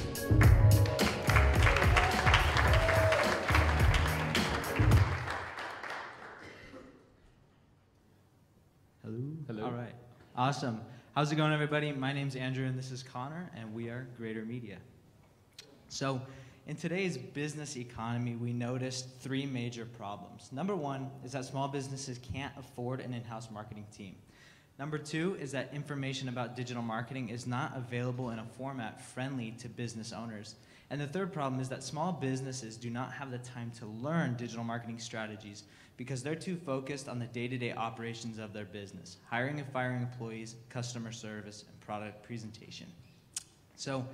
Hello. Hello. All right. Awesome. How's it going, everybody? My name's Andrew, and this is Connor, and we are Greater Media. So, in today's business economy, we noticed 3 major problems. Number 1 is that small businesses can't afford an in-house marketing team. Number 2 is that information about digital marketing is not available in a format friendly to business owners. And the third problem is that small businesses do not have the time to learn digital marketing strategies because they're too focused on the day-to-day operations of their business, hiring and firing employees, customer service, and product presentation. So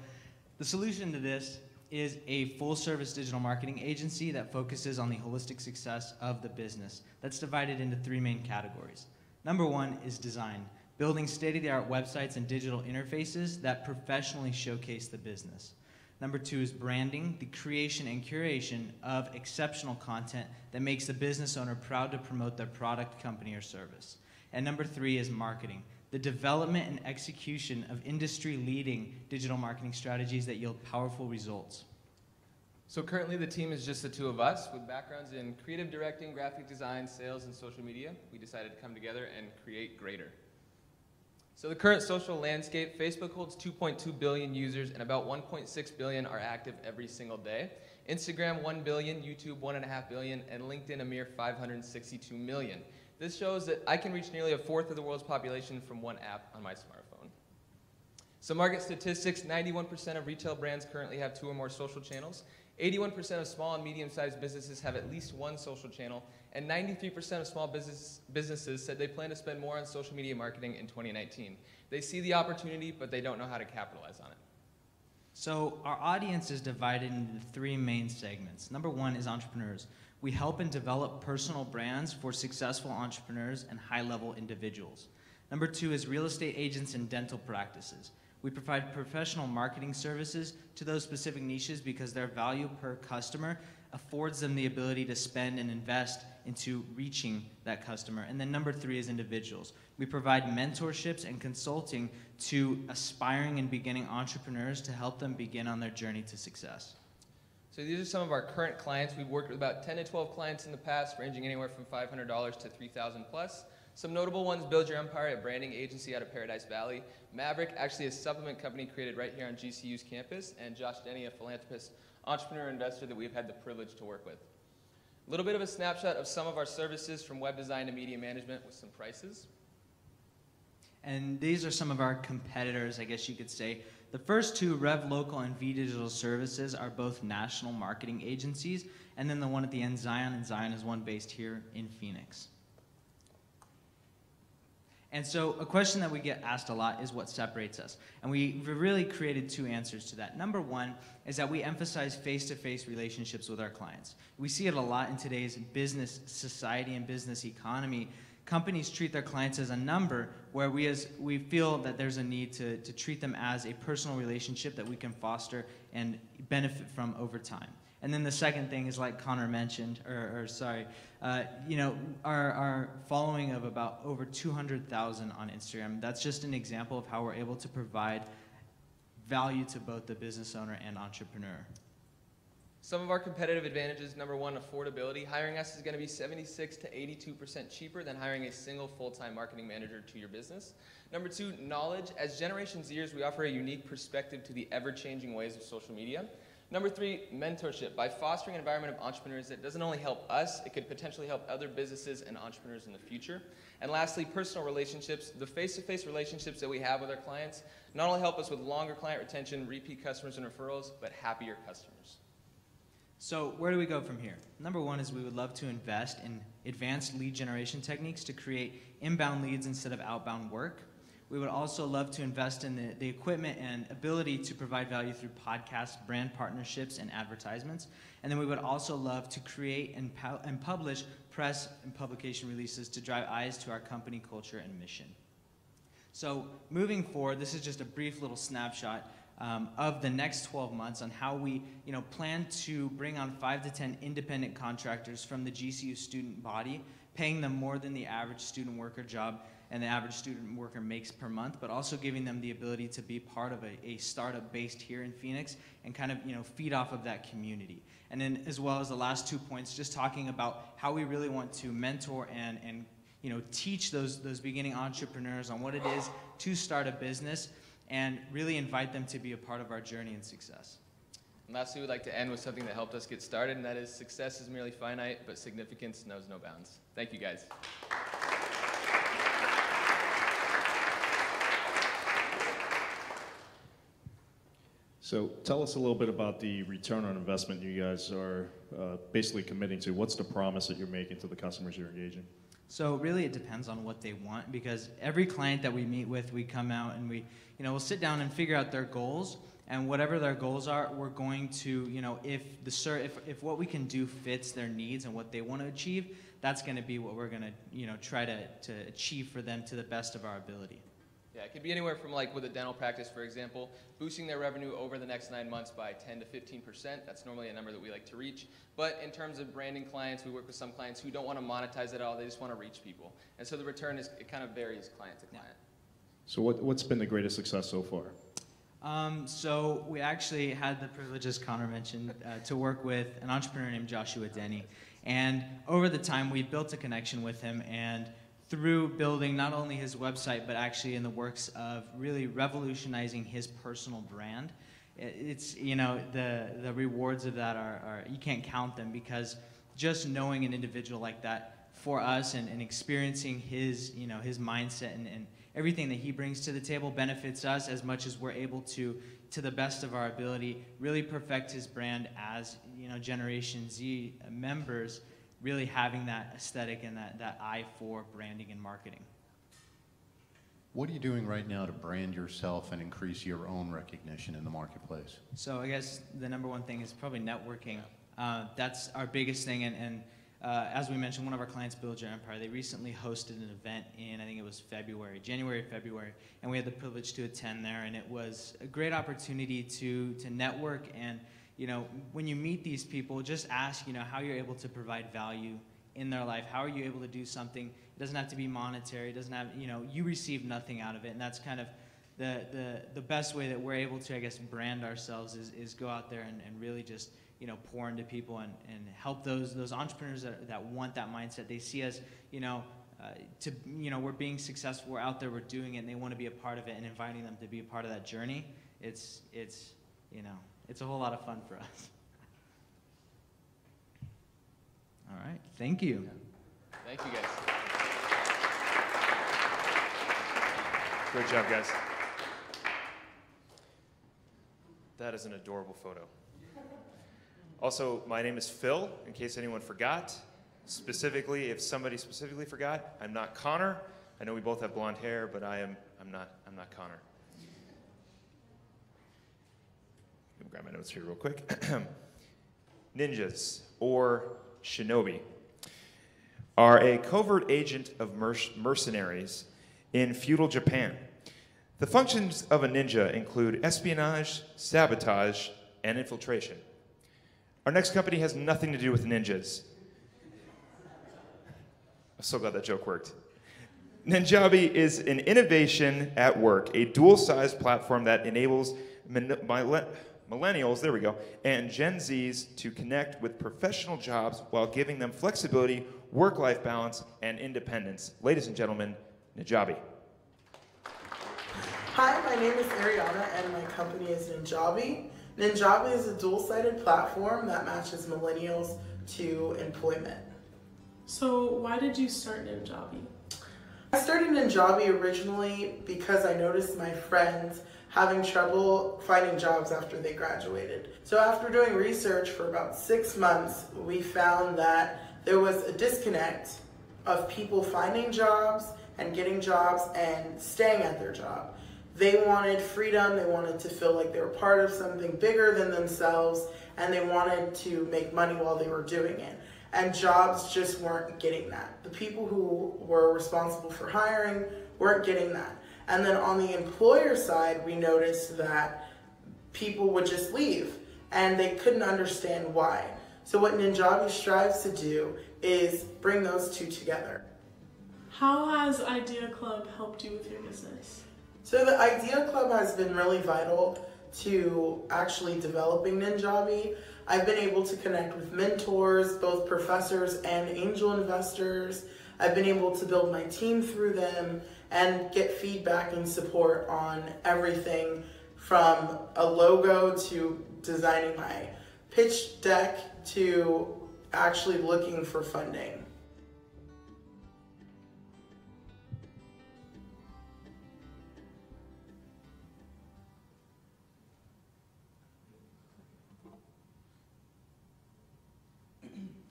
the solution to this is a full-service digital marketing agency that focuses on the holistic success of the business. That's divided into 3 main categories. Number 1 is design, building state-of-the-art websites and digital interfaces that professionally showcase the business. Number 2 is branding, the creation and curation of exceptional content that makes the business owner proud to promote their product, company, or service. And number 3 is marketing, the development and execution of industry-leading digital marketing strategies that yield powerful results. So currently the team is just the 2 of us with backgrounds in creative directing, graphic design, sales, and social media. We decided to come together and create Greater. So the current social landscape, Facebook holds 2.2 billion users and about 1.6 billion are active every single day. Instagram 1 billion, YouTube 1.5 billion, and LinkedIn a mere 562 million. This shows that I can reach nearly 1/4 of the world's population from one app on my smartphone. Some market statistics, 91% of retail brands currently have 2 or more social channels. 81% of small and medium-sized businesses have at least 1 social channel, and 93% of small businesses said they plan to spend more on social media marketing in 2019. They see the opportunity, but they don't know how to capitalize on it. So our audience is divided into 3 main segments. Number 1 is entrepreneurs. We help and develop personal brands for successful entrepreneurs and high-level individuals. Number 2 is real estate agents and dental practices. We provide professional marketing services to those specific niches because their value per customer affords them the ability to spend and invest into reaching that customer. And then number 3 is individuals. We provide mentorships and consulting to aspiring and beginning entrepreneurs to help them begin on their journey to success. So these are some of our current clients. We've worked with about 10 to 12 clients in the past, ranging anywhere from $500 to $3,000 plus. Some notable ones: Build Your Empire, a branding agency out of Paradise Valley; Maverick, actually a supplement company created right here on GCU's campus; and Josh Denny, a philanthropist entrepreneur investor that we've had the privilege to work with. A little bit of a snapshot of some of our services from web design to media management with some prices. And these are some of our competitors, I guess you could say. The first two, Rev Local and V Digital Services, are both national marketing agencies. And then the one at the end, Zion, and Zion is one based here in Phoenix. And so a question that we get asked a lot is what separates us. And we've really created two answers to that. Number one is that we emphasize face-to-face relationships with our clients. We see it a lot in today's business society and business economy. Companies treat their clients as a number, where we feel that there's a need to treat them as a personal relationship that we can foster and benefit from over time. And then the second thing is, like Connor mentioned, our following of about over 200,000 on Instagram. That's just an example of how we're able to provide value to both the business owner and entrepreneur. Some of our competitive advantages: number one, affordability. Hiring us is going to be 76 to 82% cheaper than hiring a single full-time marketing manager to your business. Number two, knowledge. As Generation Zers, we offer a unique perspective to the ever-changing ways of social media. Number three, mentorship. By fostering an environment of entrepreneurs that doesn't only help us, it could potentially help other businesses and entrepreneurs in the future. And lastly, personal relationships. The face-to-face relationships that we have with our clients not only help us with longer client retention, repeat customers, and referrals, but happier customers. So where do we go from here? Number one is we would love to invest in advanced lead generation techniques to create inbound leads instead of outbound work. We would also love to invest in the equipment and ability to provide value through podcasts, brand partnerships, and advertisements. And then we would also love to create and publish press and publication releases to drive eyes to our company culture and mission. So moving forward, this is just a brief little snapshot of the next 12 months on how we plan to bring on 5 to 10 independent contractors from the GCU student body, paying them more than the average student worker job and the average student worker makes per month, but also giving them the ability to be part of a startup based here in Phoenix and kind of feed off of that community. And then as well as the last 2 points, just talking about how we really want to mentor and teach those beginning entrepreneurs on what it is to start a business and really invite them to be a part of our journey and success. And lastly, we'd like to end with something that helped us get started, and that is success is merely finite, but significance knows no bounds. Thank you, guys. So tell us a little bit about the return on investment you guys are basically committing to. What's the promise that you're making to the customers you're engaging? So really it depends on what they want, because every client that we meet with, we come out and we'll sit down and figure out their goals, and whatever their goals are, we're going to, if what we can do fits their needs and what they want to achieve, that's going to be what we're going to, try to achieve for them to the best of our ability. Yeah, it could be anywhere from, like with a dental practice, for example, boosting their revenue over the next 9 months by 10 to 15%. That's normally a number that we like to reach. But in terms of branding clients, we work with some clients who don't want to monetize at all. They just want to reach people. And so the return it kind of varies client to client. So what's been the greatest success so far? So we actually had the privilege, as Connor mentioned, to work with an entrepreneur named Joshua Denny. And over the time, we built a connection with him, and through building not only his website, but actually in the works of really revolutionizing his personal brand, it's, the rewards of that are you can't count them, because just knowing an individual like that for us and experiencing his, his mindset and everything that he brings to the table benefits us as much as we're able to the best of our ability, really perfect his brand as, Generation Z members, really having that aesthetic and that eye for branding and marketing. What are you doing right now to brand yourself and increase your own recognition in the marketplace? So I guess the number one thing is probably networking. That's our biggest thing, and as we mentioned, one of our clients, Build Your Empire, they recently hosted an event in, I think it was January, February, and we had the privilege to attend there, and it was a great opportunity to network. And when you meet these people, just ask, how you're able to provide value in their life. How are you able to do something? It doesn't have to be monetary. It doesn't have, you receive nothing out of it. And that's kind of the best way that we're able to, I guess, brand ourselves is go out there and really just, pour into people and help those entrepreneurs that want that mindset. They see us, we're being successful. We're out there, we're doing it, and they want to be a part of it, and inviting them to be a part of that journey. It's a whole lot of fun for us. Thank you. Thank you, guys. Great job, guys. That is an adorable photo. Also, my name is Phil, in case anyone forgot. Specifically, if somebody specifically forgot, I'm not Connor. I know we both have blonde hair, but I'm not Connor. Let me grab my notes here real quick. Ninjas, or shinobi, are a covert agent of mercenaries in feudal Japan. The functions of a ninja include espionage, sabotage, and infiltration. Our next company has nothing to do with ninjas. I'm so glad that joke worked. Ninjavy is an innovation at work, a dual-sized platform that enables millennials, there we go, and Gen Zs to connect with professional jobs while giving them flexibility, work-life balance, and independence. Ladies and gentlemen, Ninjavy. Hi, my name is Ariana and my company is Ninjavy. Ninjavy is a dual-sided platform that matches millennials to employment. So why did you start Ninjavy? I started Ninjavy originally because I noticed my friends having trouble finding jobs after they graduated. So after doing research for about 6 months, we found that there was a disconnect of people finding jobs and getting jobs and staying at their job. They wanted freedom, they wanted to feel like they were part of something bigger than themselves, and they wanted to make money while they were doing it. And jobs just weren't getting that. The people who were responsible for hiring weren't getting that. And then on the employer side, we noticed that people would just leave, and they couldn't understand why. So what Ninjavy strives to do is bring those two together. How has Idea Club helped you with your business? So the Idea Club has been really vital to actually developing Ninjavy. I've been able to connect with mentors, both professors and angel investors. I've been able to build my team through them and get feedback and support on everything from a logo to designing my pitch deck to actually looking for funding.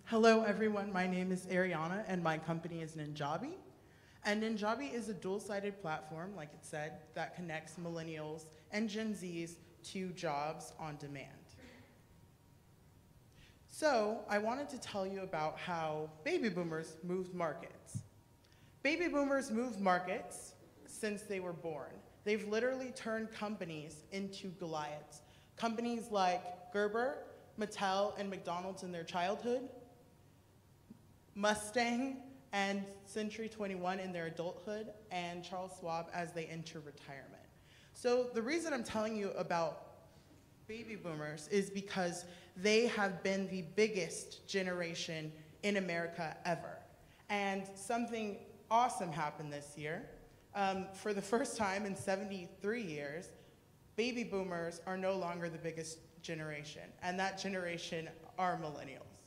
Hello everyone, my name is Ariana and my company is Ninjavy. And Ninjavy is a dual-sided platform, like it said, that connects millennials and Gen Zs to jobs on demand. So I wanted to tell you about how baby boomers moved markets. Baby boomers moved markets since they were born. They've literally turned companies into Goliaths. Companies like Gerber, Mattel, and McDonald's in their childhood, Mustang and Century 21 in their adulthood, and Charles Schwab as they enter retirement. So the reason I'm telling you about baby boomers is because they have been the biggest generation in America ever. And something awesome happened this year. For the first time in 73 years, baby boomers are no longer the biggest generation, and that generation are millennials.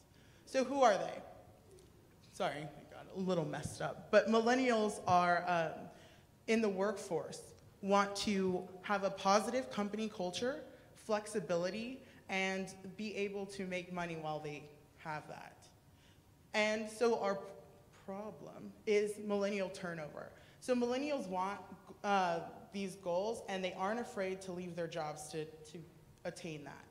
So who are they? Sorry, I got a little messed up. But millennials are in the workforce, want to have a positive company culture, flexibility, and be able to make money while they have that. And so our problem is millennial turnover. So millennials want these goals, and they aren't afraid to leave their jobs to attain that.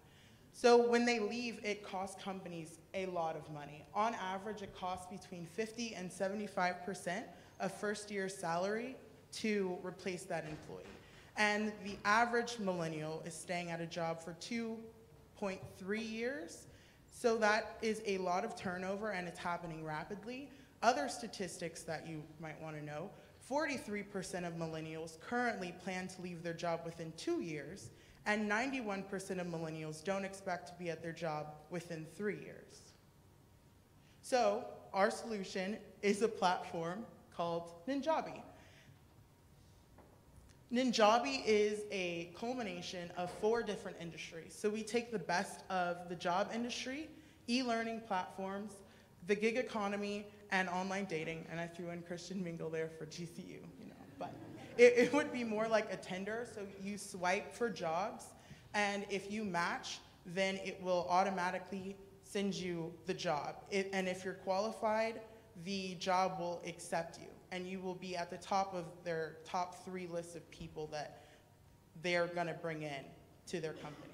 So when they leave, it costs companies a lot of money. On average, it costs between 50 and 75% of first year's salary to replace that employee. And the average millennial is staying at a job for 2.3 years. So that is a lot of turnover, and it's happening rapidly. Other statistics that you might want to know, 43% of millennials currently plan to leave their job within 2 years, and 91% of millennials don't expect to be at their job within 3 years. So our solution is a platform called Ninjavy. Ninjavy is a culmination of 4 different industries. So we take the best of the job industry, e-learning platforms, the gig economy and online dating, and I threw in Christian Mingle there for GCU, you know, but it would be more like a Tinder. So you swipe for jobs, and if you match, then it will automatically send you the job. And if you're qualified, the job will accept you, and you will be at the top of their top 3 lists of people that they're gonna bring in to their company.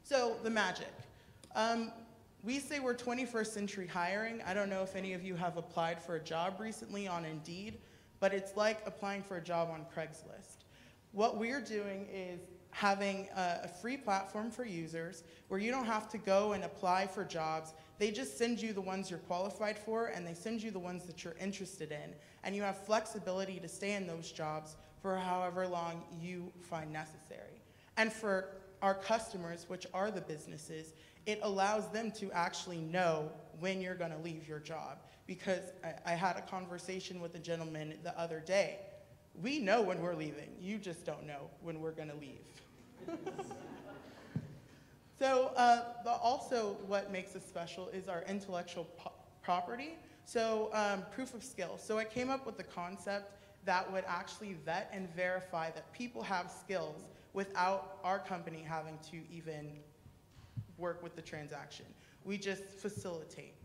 So the magic. We say we're 21st century hiring. I don't know if any of you have applied for a job recently on Indeed, but it's like applying for a job on Craigslist. What we're doing is having a free platform for users where you don't have to go and apply for jobs. They just send you the ones you're qualified for, and they send you the ones that you're interested in, and you have flexibility to stay in those jobs for however long you find necessary. And for our customers, which are the businesses, it allows them to actually know when you're gonna leave your job. Because I had a conversation with a gentleman the other day. We know when we're leaving, you just don't know when we're gonna leave. So also what makes us special is our intellectual property. So proof of skill. So I came up with the concept that would actually vet and verify that people have skills without our company having to even work with the transaction. We just facilitate.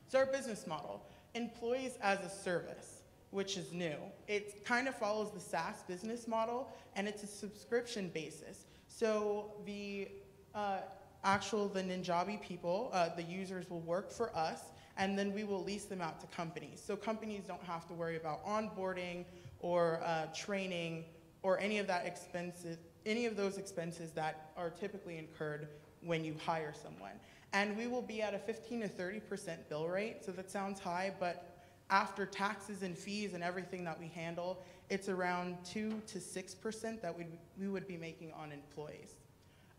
So our business model, employees as a service, which is new. It kind of follows the SaaS business model, and it's a subscription basis. So the Ninjavy people, the users will work for us, and then we will lease them out to companies. So companies don't have to worry about onboarding or training or any of those expenses that are typically incurred when you hire someone. And we will be at a 15 to 30% bill rate. So that sounds high, but after taxes and fees and everything that we handle, it's around 2 to 6% that we would be making on employees.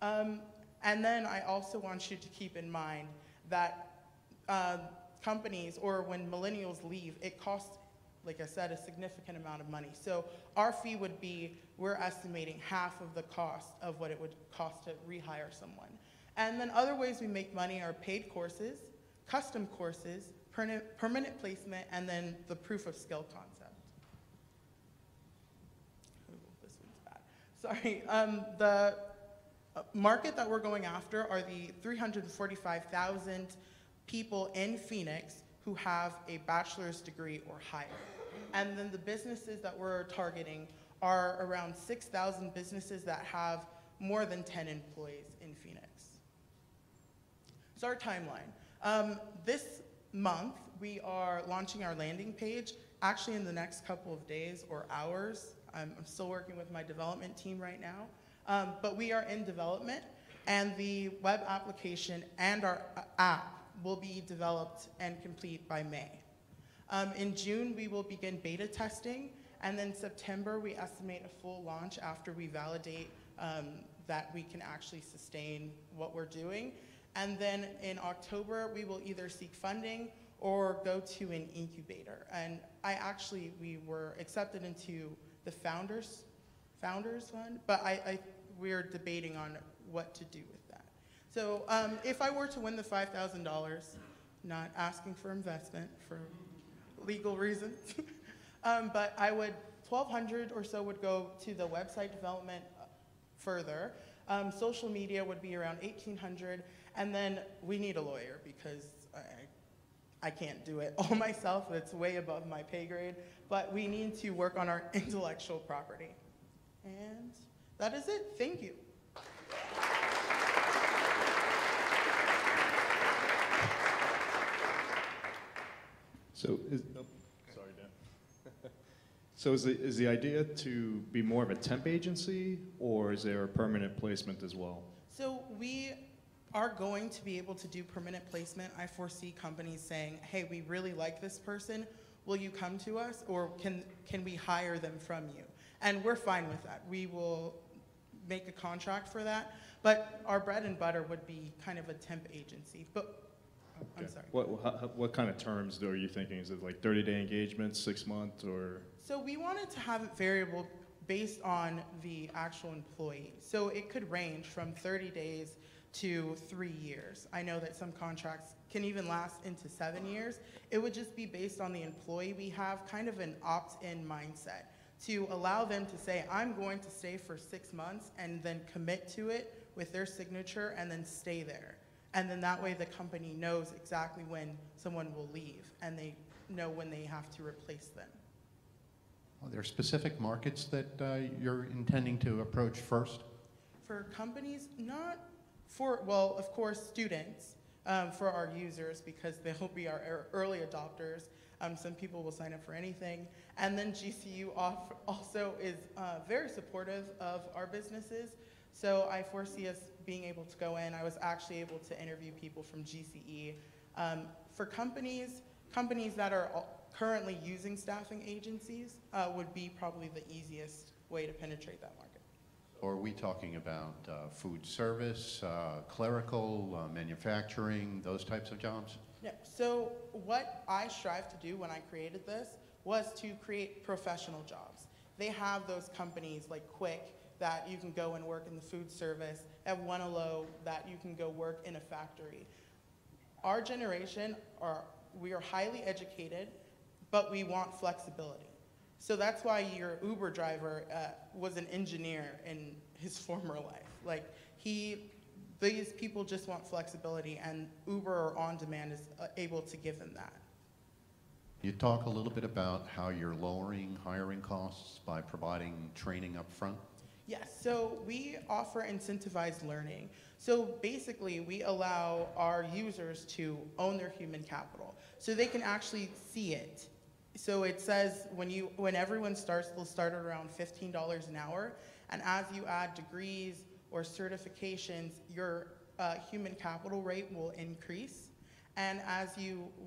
And then I also want you to keep in mind that companies, or when millennials leave, it costs, like I said, a significant amount of money. So our fee would be, we're estimating half of the cost of what it would cost to rehire someone. And then other ways we make money are paid courses, custom courses, permanent placement, and then the proof of skill concept. Oh, this one's bad. Sorry. The market that we're going after are the 345,000 people in Phoenix who have a bachelor's degree or higher. And then the businesses that we're targeting are around 6,000 businesses that have more than 10 employees in Phoenix. So our timeline. This month, we are launching our landing page, actually in the next couple of days or hours. I'm still working with my development team right now. But we are in development, and the web application and our app will be developed and complete by May. In June, we will begin beta testing, and then September, we estimate a full launch after we validate that we can actually sustain what we're doing. And then in October, we will either seek funding or go to an incubator. And we were accepted into the Founders Fund, but we're debating on what to do with that. So if I were to win the $5,000, not asking for investment for legal reasons, but $1,200 or so would go to the website development further. Social media would be around $1,800, and then we need a lawyer because I can't do it all myself. It's way above my pay grade, but we need to work on our intellectual property. And that is it. Thank you. So, sorry, Dan. So is the idea to be more of a temp agency, or is there a permanent placement as well? So we are going to be able to do permanent placement. I foresee companies saying, hey, we really like this person. Will you come to us, or can we hire them from you? And we're fine with that. We will make a contract for that. But our bread and butter would be kind of a temp agency. But I'm sorry. What kind of terms are you thinking? Is it like 30-day engagements, 6 months, or? So we wanted to have it variable based on the actual employee. So it could range from 30 days to 3 years. I know that some contracts can even last into 7 years. It would just be based on the employee. We have kind of an opt-in mindset to allow them to say, I'm going to stay for 6 months and then commit to it with their signature and then stay there. And then that way the company knows exactly when someone will leave and they know when they have to replace them. Are there specific markets that you're intending to approach first? For companies, not for, well, of course, students, for our users because they'll be our early adopters. Some people will sign up for anything. And then GCU also is very supportive of our businesses. So I foresee us being able to go in. I was actually able to interview people from GCE. For companies that are currently using staffing agencies would be probably the easiest way to penetrate that market. Or are we talking about food service, clerical, manufacturing, those types of jobs? Yeah, so what I strive to do when I created this was to create professional jobs. They have those companies like Quick that you can go and work in the food service, at Wanelo that you can go work in a factory. Our generation, we are highly educated, but we want flexibility. So that's why your Uber driver was an engineer in his former life. Like these people just want flexibility, and Uber or On Demand is able to give them that. You talk a little bit about how you're lowering hiring costs by providing training up front? Yes, so we offer incentivized learning. So basically, we allow our users to own their human capital, so they can actually see it. So it says when everyone starts, they'll start at around $15 an hour, and as you add degrees or certifications, your human capital rate will increase. And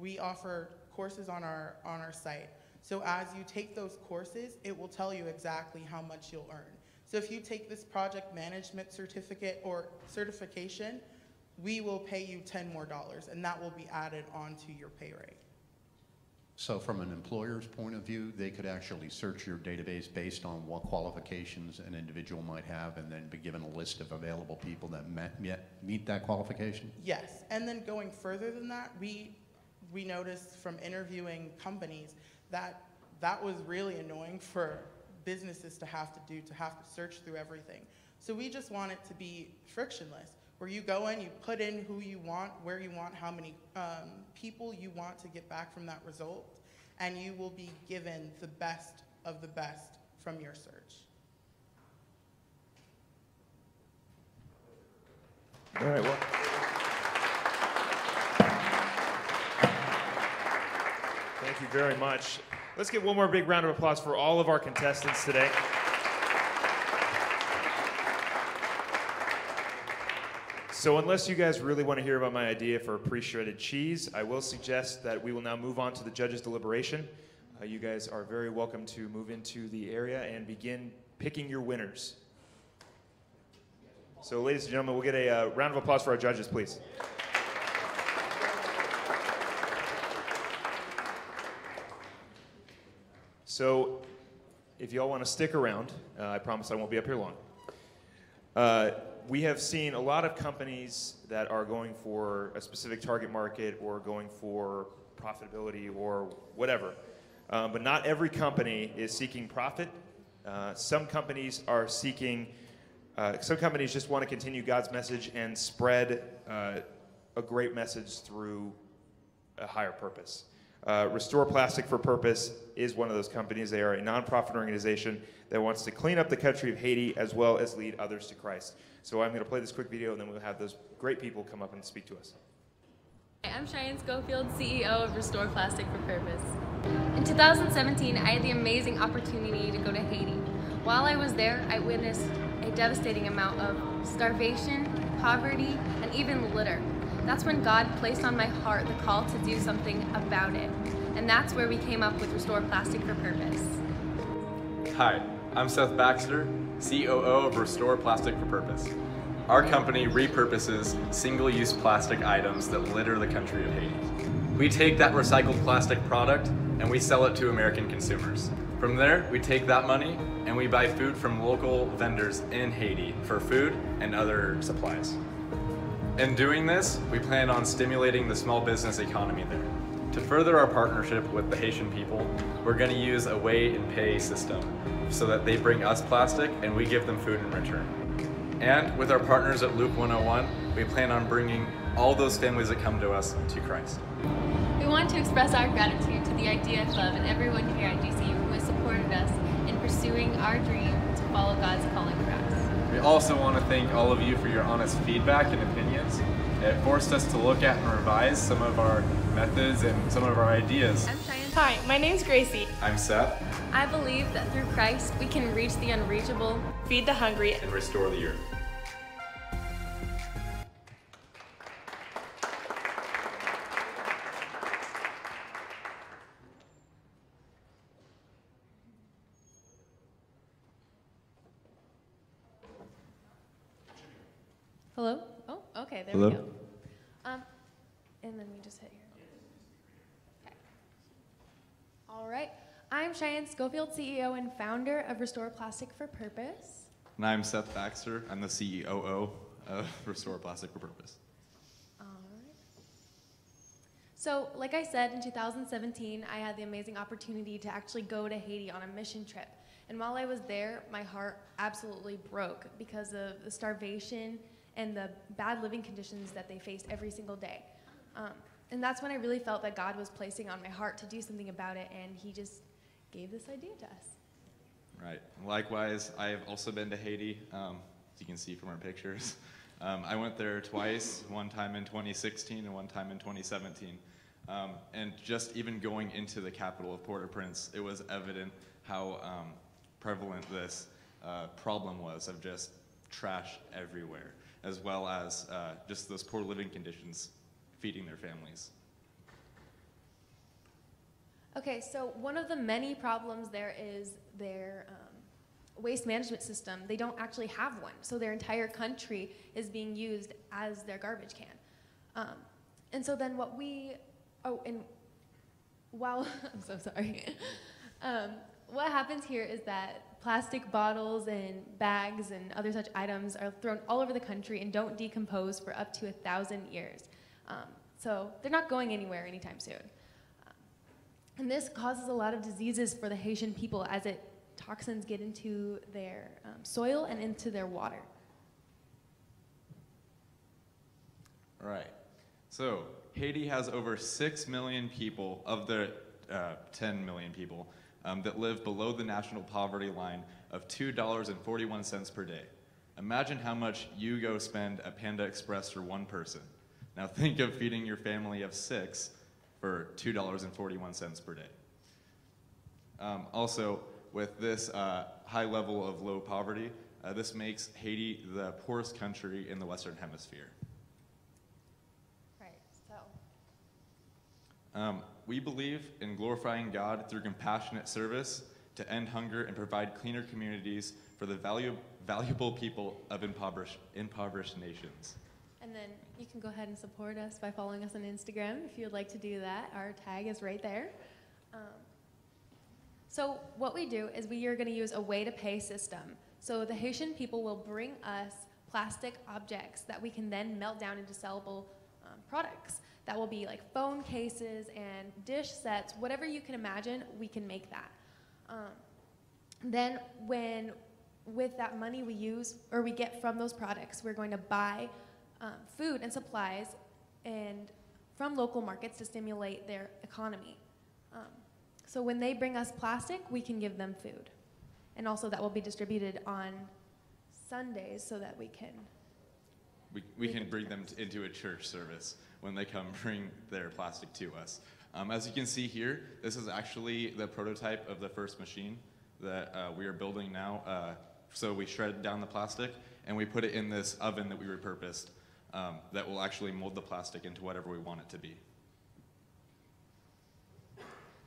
we offer courses on our site. So as you take those courses, it will tell you exactly how much you'll earn. So if you take this project management certificate or certification, we will pay you $10 more, and that will be added onto your pay rate. So from an employer's point of view, they could actually search your database based on what qualifications an individual might have and then be given a list of available people that meet that qualification? Yes, and then going further than that, we noticed from interviewing companies that was really annoying for businesses to have to search through everything. So we just want it to be frictionless, where you go in, you put in who you want, where you want, how many people you want to get back from that result, and you will be given the best of the best from your search. All right, well. Thank you very much. Let's get one more big round of applause for all of our contestants today. So unless you guys really want to hear about my idea for pre-shredded cheese, I will suggest that we will now move on to the judges' deliberation. You guys are very welcome to move into the area and begin picking your winners. So ladies and gentlemen, we'll get a round of applause for our judges, please. So if y'all want to stick around, I promise I won't be up here long. We have seen a lot of companies that are going for a specific target market or going for profitability or whatever. But not every company is seeking profit. Some companies are seeking, some companies just want to continue God's message and spread a great message through a higher purpose. Restore Plastic for Purpose is one of those companies. They are a nonprofit organization that wants to clean up the country of Haiti as well as lead others to Christ. So I'm going to play this quick video and then we'll have those great people come up and speak to us. Hi, I'm Cheyenne Schofield, CEO of Restore Plastic for Purpose. In 2017, I had the amazing opportunity to go to Haiti. While I was there, I witnessed a devastating amount of starvation, poverty, and even litter. That's when God placed on my heart the call to do something about it. And that's where we came up with Restore Plastic for Purpose. Hi, I'm Seth Baxter, COO of Restore Plastic for Purpose. Our company repurposes single-use plastic items that litter the country of Haiti. We take that recycled plastic product and we sell it to American consumers. From there, we take that money and we buy food from local vendors in Haiti for food and other supplies. In doing this, we plan on stimulating the small business economy there. To further our partnership with the Haitian people, we're going to use a weigh and pay system so that they bring us plastic and we give them food in return. And with our partners at Luke 101, we plan on bringing all those families that come to us to Christ. We want to express our gratitude to the Idea Club and everyone here at GCU who has supported us in pursuing our dream to follow God's calling for us. We also want to thank all of you for your honest feedback and opinions. It forced us to look at and revise some of our methods and some of our ideas. I'm Cheyenne. Hi, my name's Gracie. I'm Seth. I believe that through Christ we can reach the unreachable, feed the hungry, and restore the earth. Hello? Oh, okay, there Hello? we go. And then we just hit here. Okay. All right. I'm Cheyenne Schofield, CEO and founder of Restore Plastic for Purpose. And I'm Seth Baxter. I'm the CEO of Restore Plastic for Purpose. All right. So, like I said, in 2017, I had the amazing opportunity to actually go to Haiti on a mission trip. And while I was there, my heart absolutely broke because of the starvation and the bad living conditions that they faced every single day. And that's when I really felt that God was placing on my heart to do something about it, and he just gave this idea to us. Right. Likewise, I've also been to Haiti, as you can see from our pictures. I went there twice, one time in 2016 and one time in 2017. And just even going into the capital of Port-au-Prince, it was evident how prevalent this problem was of just trash everywhere, as well as just those poor living conditions feeding their families. Okay, so one of the many problems there is their waste management system. They don't actually have one, so their entire country is being used as their garbage can. And so then what we, I'm so sorry. What happens here is that plastic bottles and bags and other such items are thrown all over the country and don't decompose for up to 1,000 years. So they're not going anywhere anytime soon. And this causes a lot of diseases for the Haitian people as toxins get into their soil and into their water. All right. So Haiti has over 6 million people of the 10 million people that live below the national poverty line of $2.41 per day. Imagine how much you go spend at Panda Express for one person. Now think of feeding your family of 6 for $2.41 per day. Also, with this high level of low poverty, this makes Haiti the poorest country in the Western Hemisphere. Right, so. We believe in glorifying God through compassionate service to end hunger and provide cleaner communities for the valuable people of impoverished nations. And then you can go ahead and support us by following us on Instagram if you would like to do that. Our tag is right there. So what we do is we are going to use a way-to-pay system. So the Haitian people will bring us plastic objects that we can then melt down into sellable products. That will be like phone cases and dish sets, whatever you can imagine, we can make that. Then with that money we get from those products, we're going to buy food and supplies and from local markets to stimulate their economy. So when they bring us plastic, we can give them food. And also that will be distributed on Sundays so that we can... We can bring them into a church service when they come bring their plastic to us. As you can see here, this is actually the prototype of the first machine that we are building now. So we shred down the plastic and we put it in this oven that we repurposed that will actually mold the plastic into whatever we want it to be.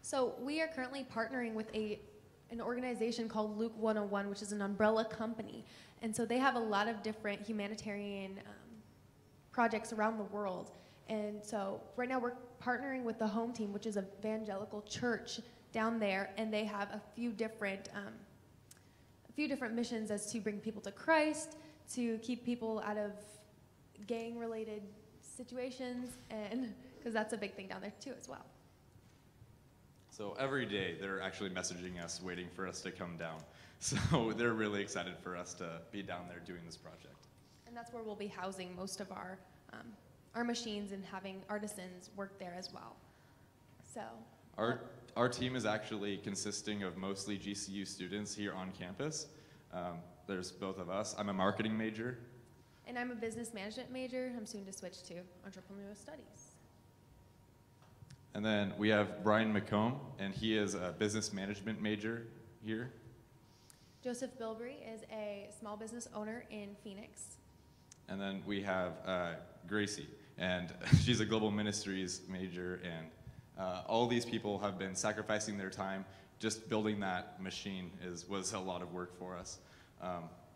So we are currently partnering with an organization called Luke 101, which is an umbrella company. And so they have a lot of different humanitarian projects around the world. And so right now we're partnering with the Home Team, which is an evangelical church down there, and they have a few different missions as to bring people to Christ, to keep people out of gang-related situations, and because that's a big thing down there too as well. So every day they're actually messaging us, waiting for us to come down. So they're really excited for us to be down there doing this project. And that's where we'll be housing most of our machines and having artisans work there as well. So our team is actually consisting of mostly GCU students here on campus. There's both of us. I'm a marketing major. And I'm a business management major. I'm soon to switch to entrepreneurial studies. And then we have Brian McComb, and he is a business management major here. Joseph Bilbrey is a small business owner in Phoenix. And then we have Gracie, and she's a global ministries major, and all these people have been sacrificing their time. Just building that machine was a lot of work for us,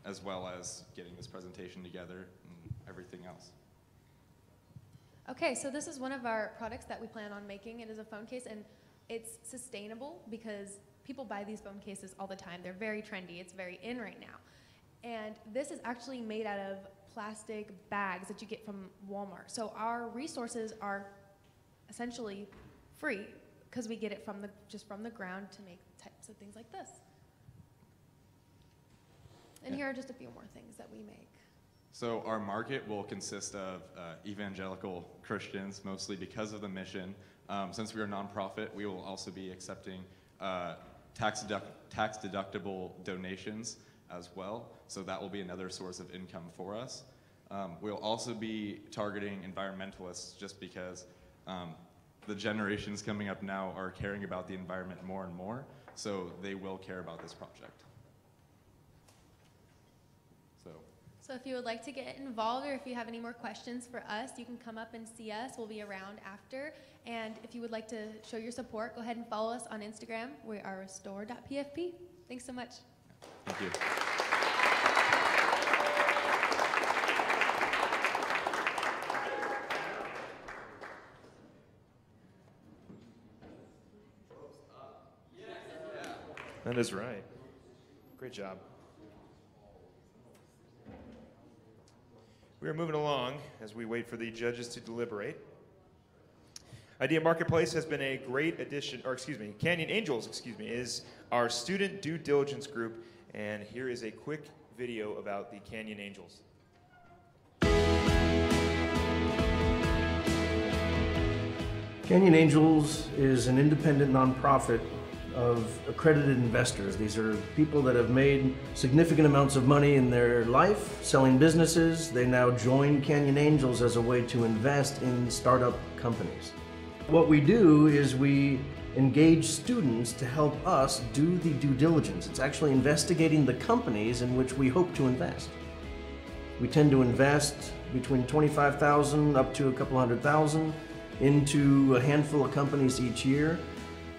as well as getting this presentation together and everything else. Okay, so this is one of our products that we plan on making. It is a phone case, and it's sustainable because people buy these phone cases all the time. They're very trendy. It's very in right now. And this is actually made out of plastic bags that you get from Walmart. So our resources are essentially free because we get it from just from the ground to make types of things like this. And here are just a few more things that we make. So our market will consist of evangelical Christians, mostly because of the mission. Since we are a nonprofit, we will also be accepting tax deductible donations as well. So that will be another source of income for us. We'll also be targeting environmentalists just because the generations coming up now are caring about the environment more and more. So they will care about this project. So if you would like to get involved or if you have any more questions for us, you can come up and see us. We'll be around after. And if you would like to show your support, go ahead and follow us on Instagram. We are restore.pfp. Thanks so much. Thank you. That is right. Great job. We are moving along as we wait for the judges to deliberate. Idea Marketplace has been a great addition, or excuse me, Canyon Angels, excuse me, is our student due diligence group, and here is a quick video about the Canyon Angels. Canyon Angels is an independent nonprofit of accredited investors. These are people that have made significant amounts of money in their life selling businesses. They now join Canyon Angels as a way to invest in startup companies. What we do is we engage students to help us do the due diligence. It's actually investigating the companies in which we hope to invest. We tend to invest between $25,000 up to a couple $100,000 into a handful of companies each year.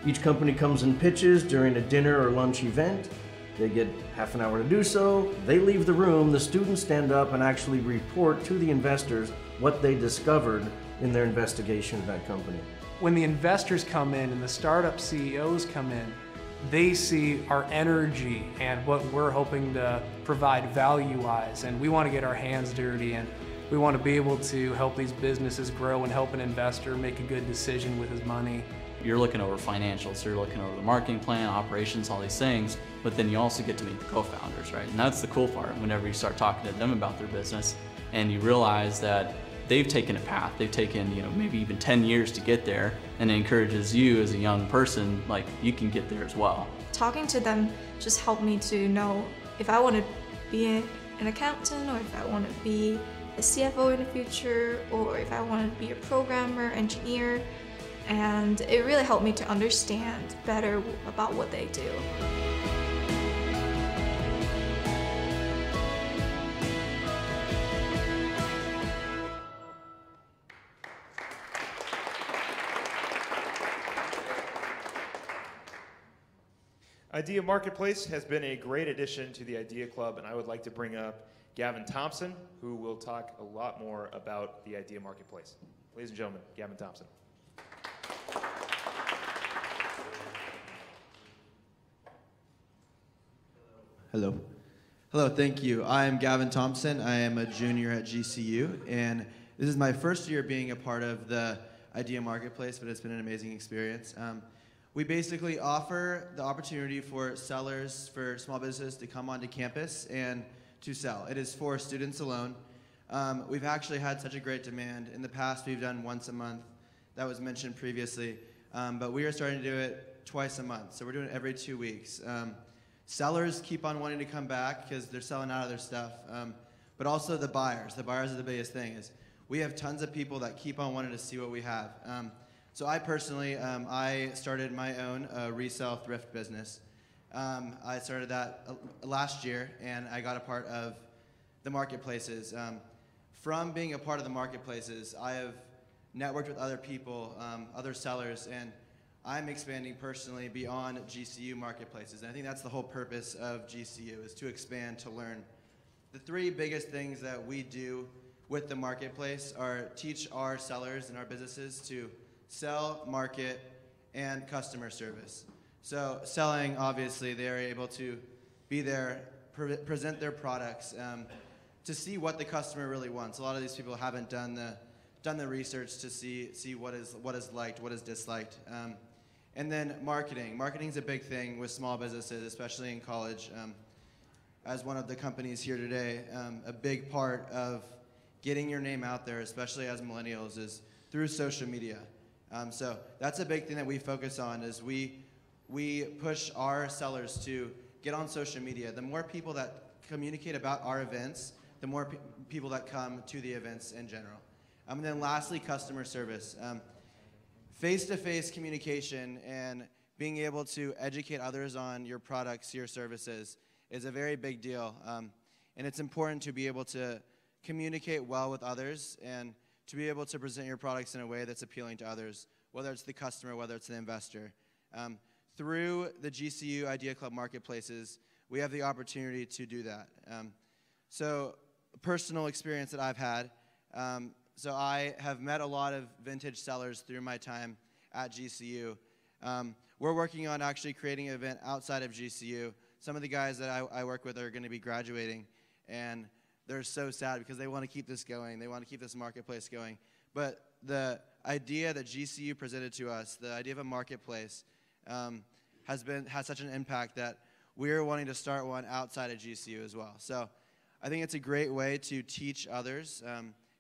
Each company comes and pitches during a dinner or lunch event. They get half an hour to do so. They leave the room. The students stand up and actually report to the investors what they discovered in their investigation of that company. When the investors come in and the startup CEOs come in, they see our energy and what we're hoping to provide value-wise, and we want to get our hands dirty, and we want to be able to help these businesses grow and help an investor make a good decision with his money. You're looking over financials, so you're looking over the marketing plan, operations, all these things, but then you also get to meet the co-founders, right? And that's the cool part whenever you start talking to them about their business and you realize that they've taken a path, they've taken, maybe even 10 years to get there, and it encourages you as a young person, like, you can get there as well. Talking to them just helped me to know if I want to be an accountant, or if I want to be a CFO in the future, or if I want to be a programmer, engineer. And it really helped me to understand better about what they do. Idea Marketplace has been a great addition to the Idea Club, and I would like to bring up Gavin Thompson, who will talk a lot more about the Idea Marketplace. Ladies and gentlemen, Gavin Thompson. Hello. Hello, thank you. I am Gavin Thompson. I am a junior at GCU, and this is my first year being a part of the Idea Marketplace, but it's been an amazing experience. We basically offer the opportunity for sellers, for small businesses to come onto campus and to sell. It is for students alone. We've actually had such a great demand. In the past, we've done once a month. That was mentioned previously, but we are starting to do it twice a month, so we're doing it every 2 weeks. Sellers keep on wanting to come back because they're selling out of their stuff, but also the buyers. The buyers are the biggest thing. We have tons of people that keep on wanting to see what we have. So I personally, I started my own resale thrift business. I started that last year, and I got a part of the marketplaces. From being a part of the marketplaces, I have networked with other people, other sellers, and I'm expanding personally beyond GCU marketplaces. And I think that's the whole purpose of GCU, is to expand, to learn. The three biggest things that we do with the marketplace are teach our sellers and our businesses to sell, market, and customer service. So selling, obviously, they are able to be there, present their products, to see what the customer really wants. A lot of these people haven't done the research to see what is liked, what is disliked. And then marketing. Marketing is a big thing with small businesses, especially in college. As one of the companies here today, a big part of getting your name out there, especially as millennials, is through social media. So that's a big thing that we focus on, is we push our sellers to get on social media. The more people that communicate about our events, the more people that come to the events in general. And then lastly, customer service. Face-to-face communication and being able to educate others on your products, your services, is a very big deal. And it's important to be able to communicate well with others and to be able to present your products in a way that's appealing to others, whether it's the customer, whether it's the investor. Through the GCU Idea Club marketplaces, we have the opportunity to do that. So a personal experience that I've had, so I have met a lot of vintage sellers through my time at GCU. We're working on actually creating an event outside of GCU. Some of the guys that I work with are going to be graduating, and they're so sad because they want to keep this going. They want to keep this marketplace going. But the idea that GCU presented to us, the idea of a marketplace, has such an impact that we're wanting to start one outside of GCU as well. So I think it's a great way to teach others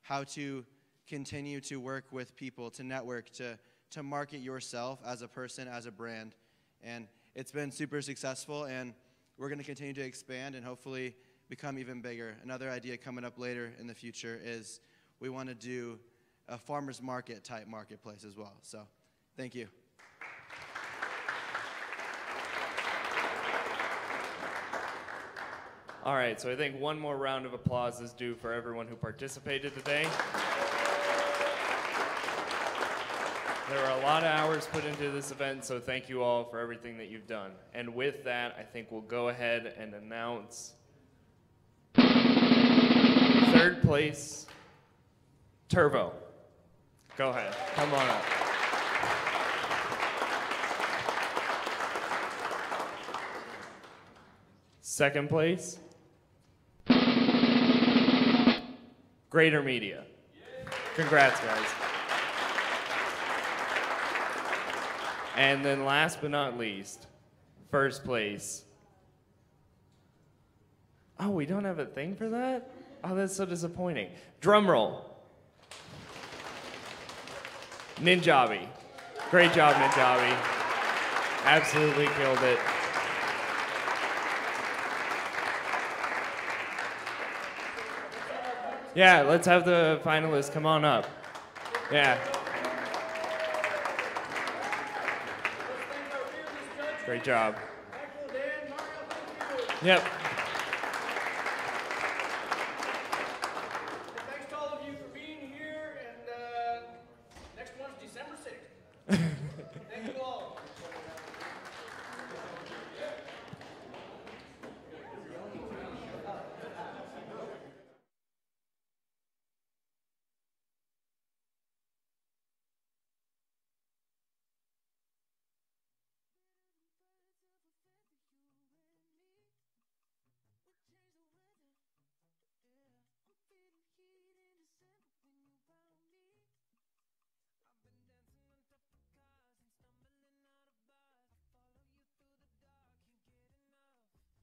how to continue to work with people, to network, to market yourself as a person, as a brand. And it's been super successful, and we're going to continue to expand and hopefully become even bigger. Another idea coming up later in the future is we want to do a farmer's market type marketplace as well. So thank you. All right, so I think one more round of applause is due for everyone who participated today. There are a lot of hours put into this event, so thank you all for everything that you've done. And with that, I think we'll go ahead and announce third place, Turbo. Go ahead, come on up. Second place, Greater Media. Congrats, guys. And then last but not least, first place. Oh, we don't have a thing for that? Oh, that's so disappointing. Drum roll. Ninjavy. Great job, Ninjavy. Absolutely killed it. Yeah, let's have the finalists come on up. Yeah. Great job. Yep.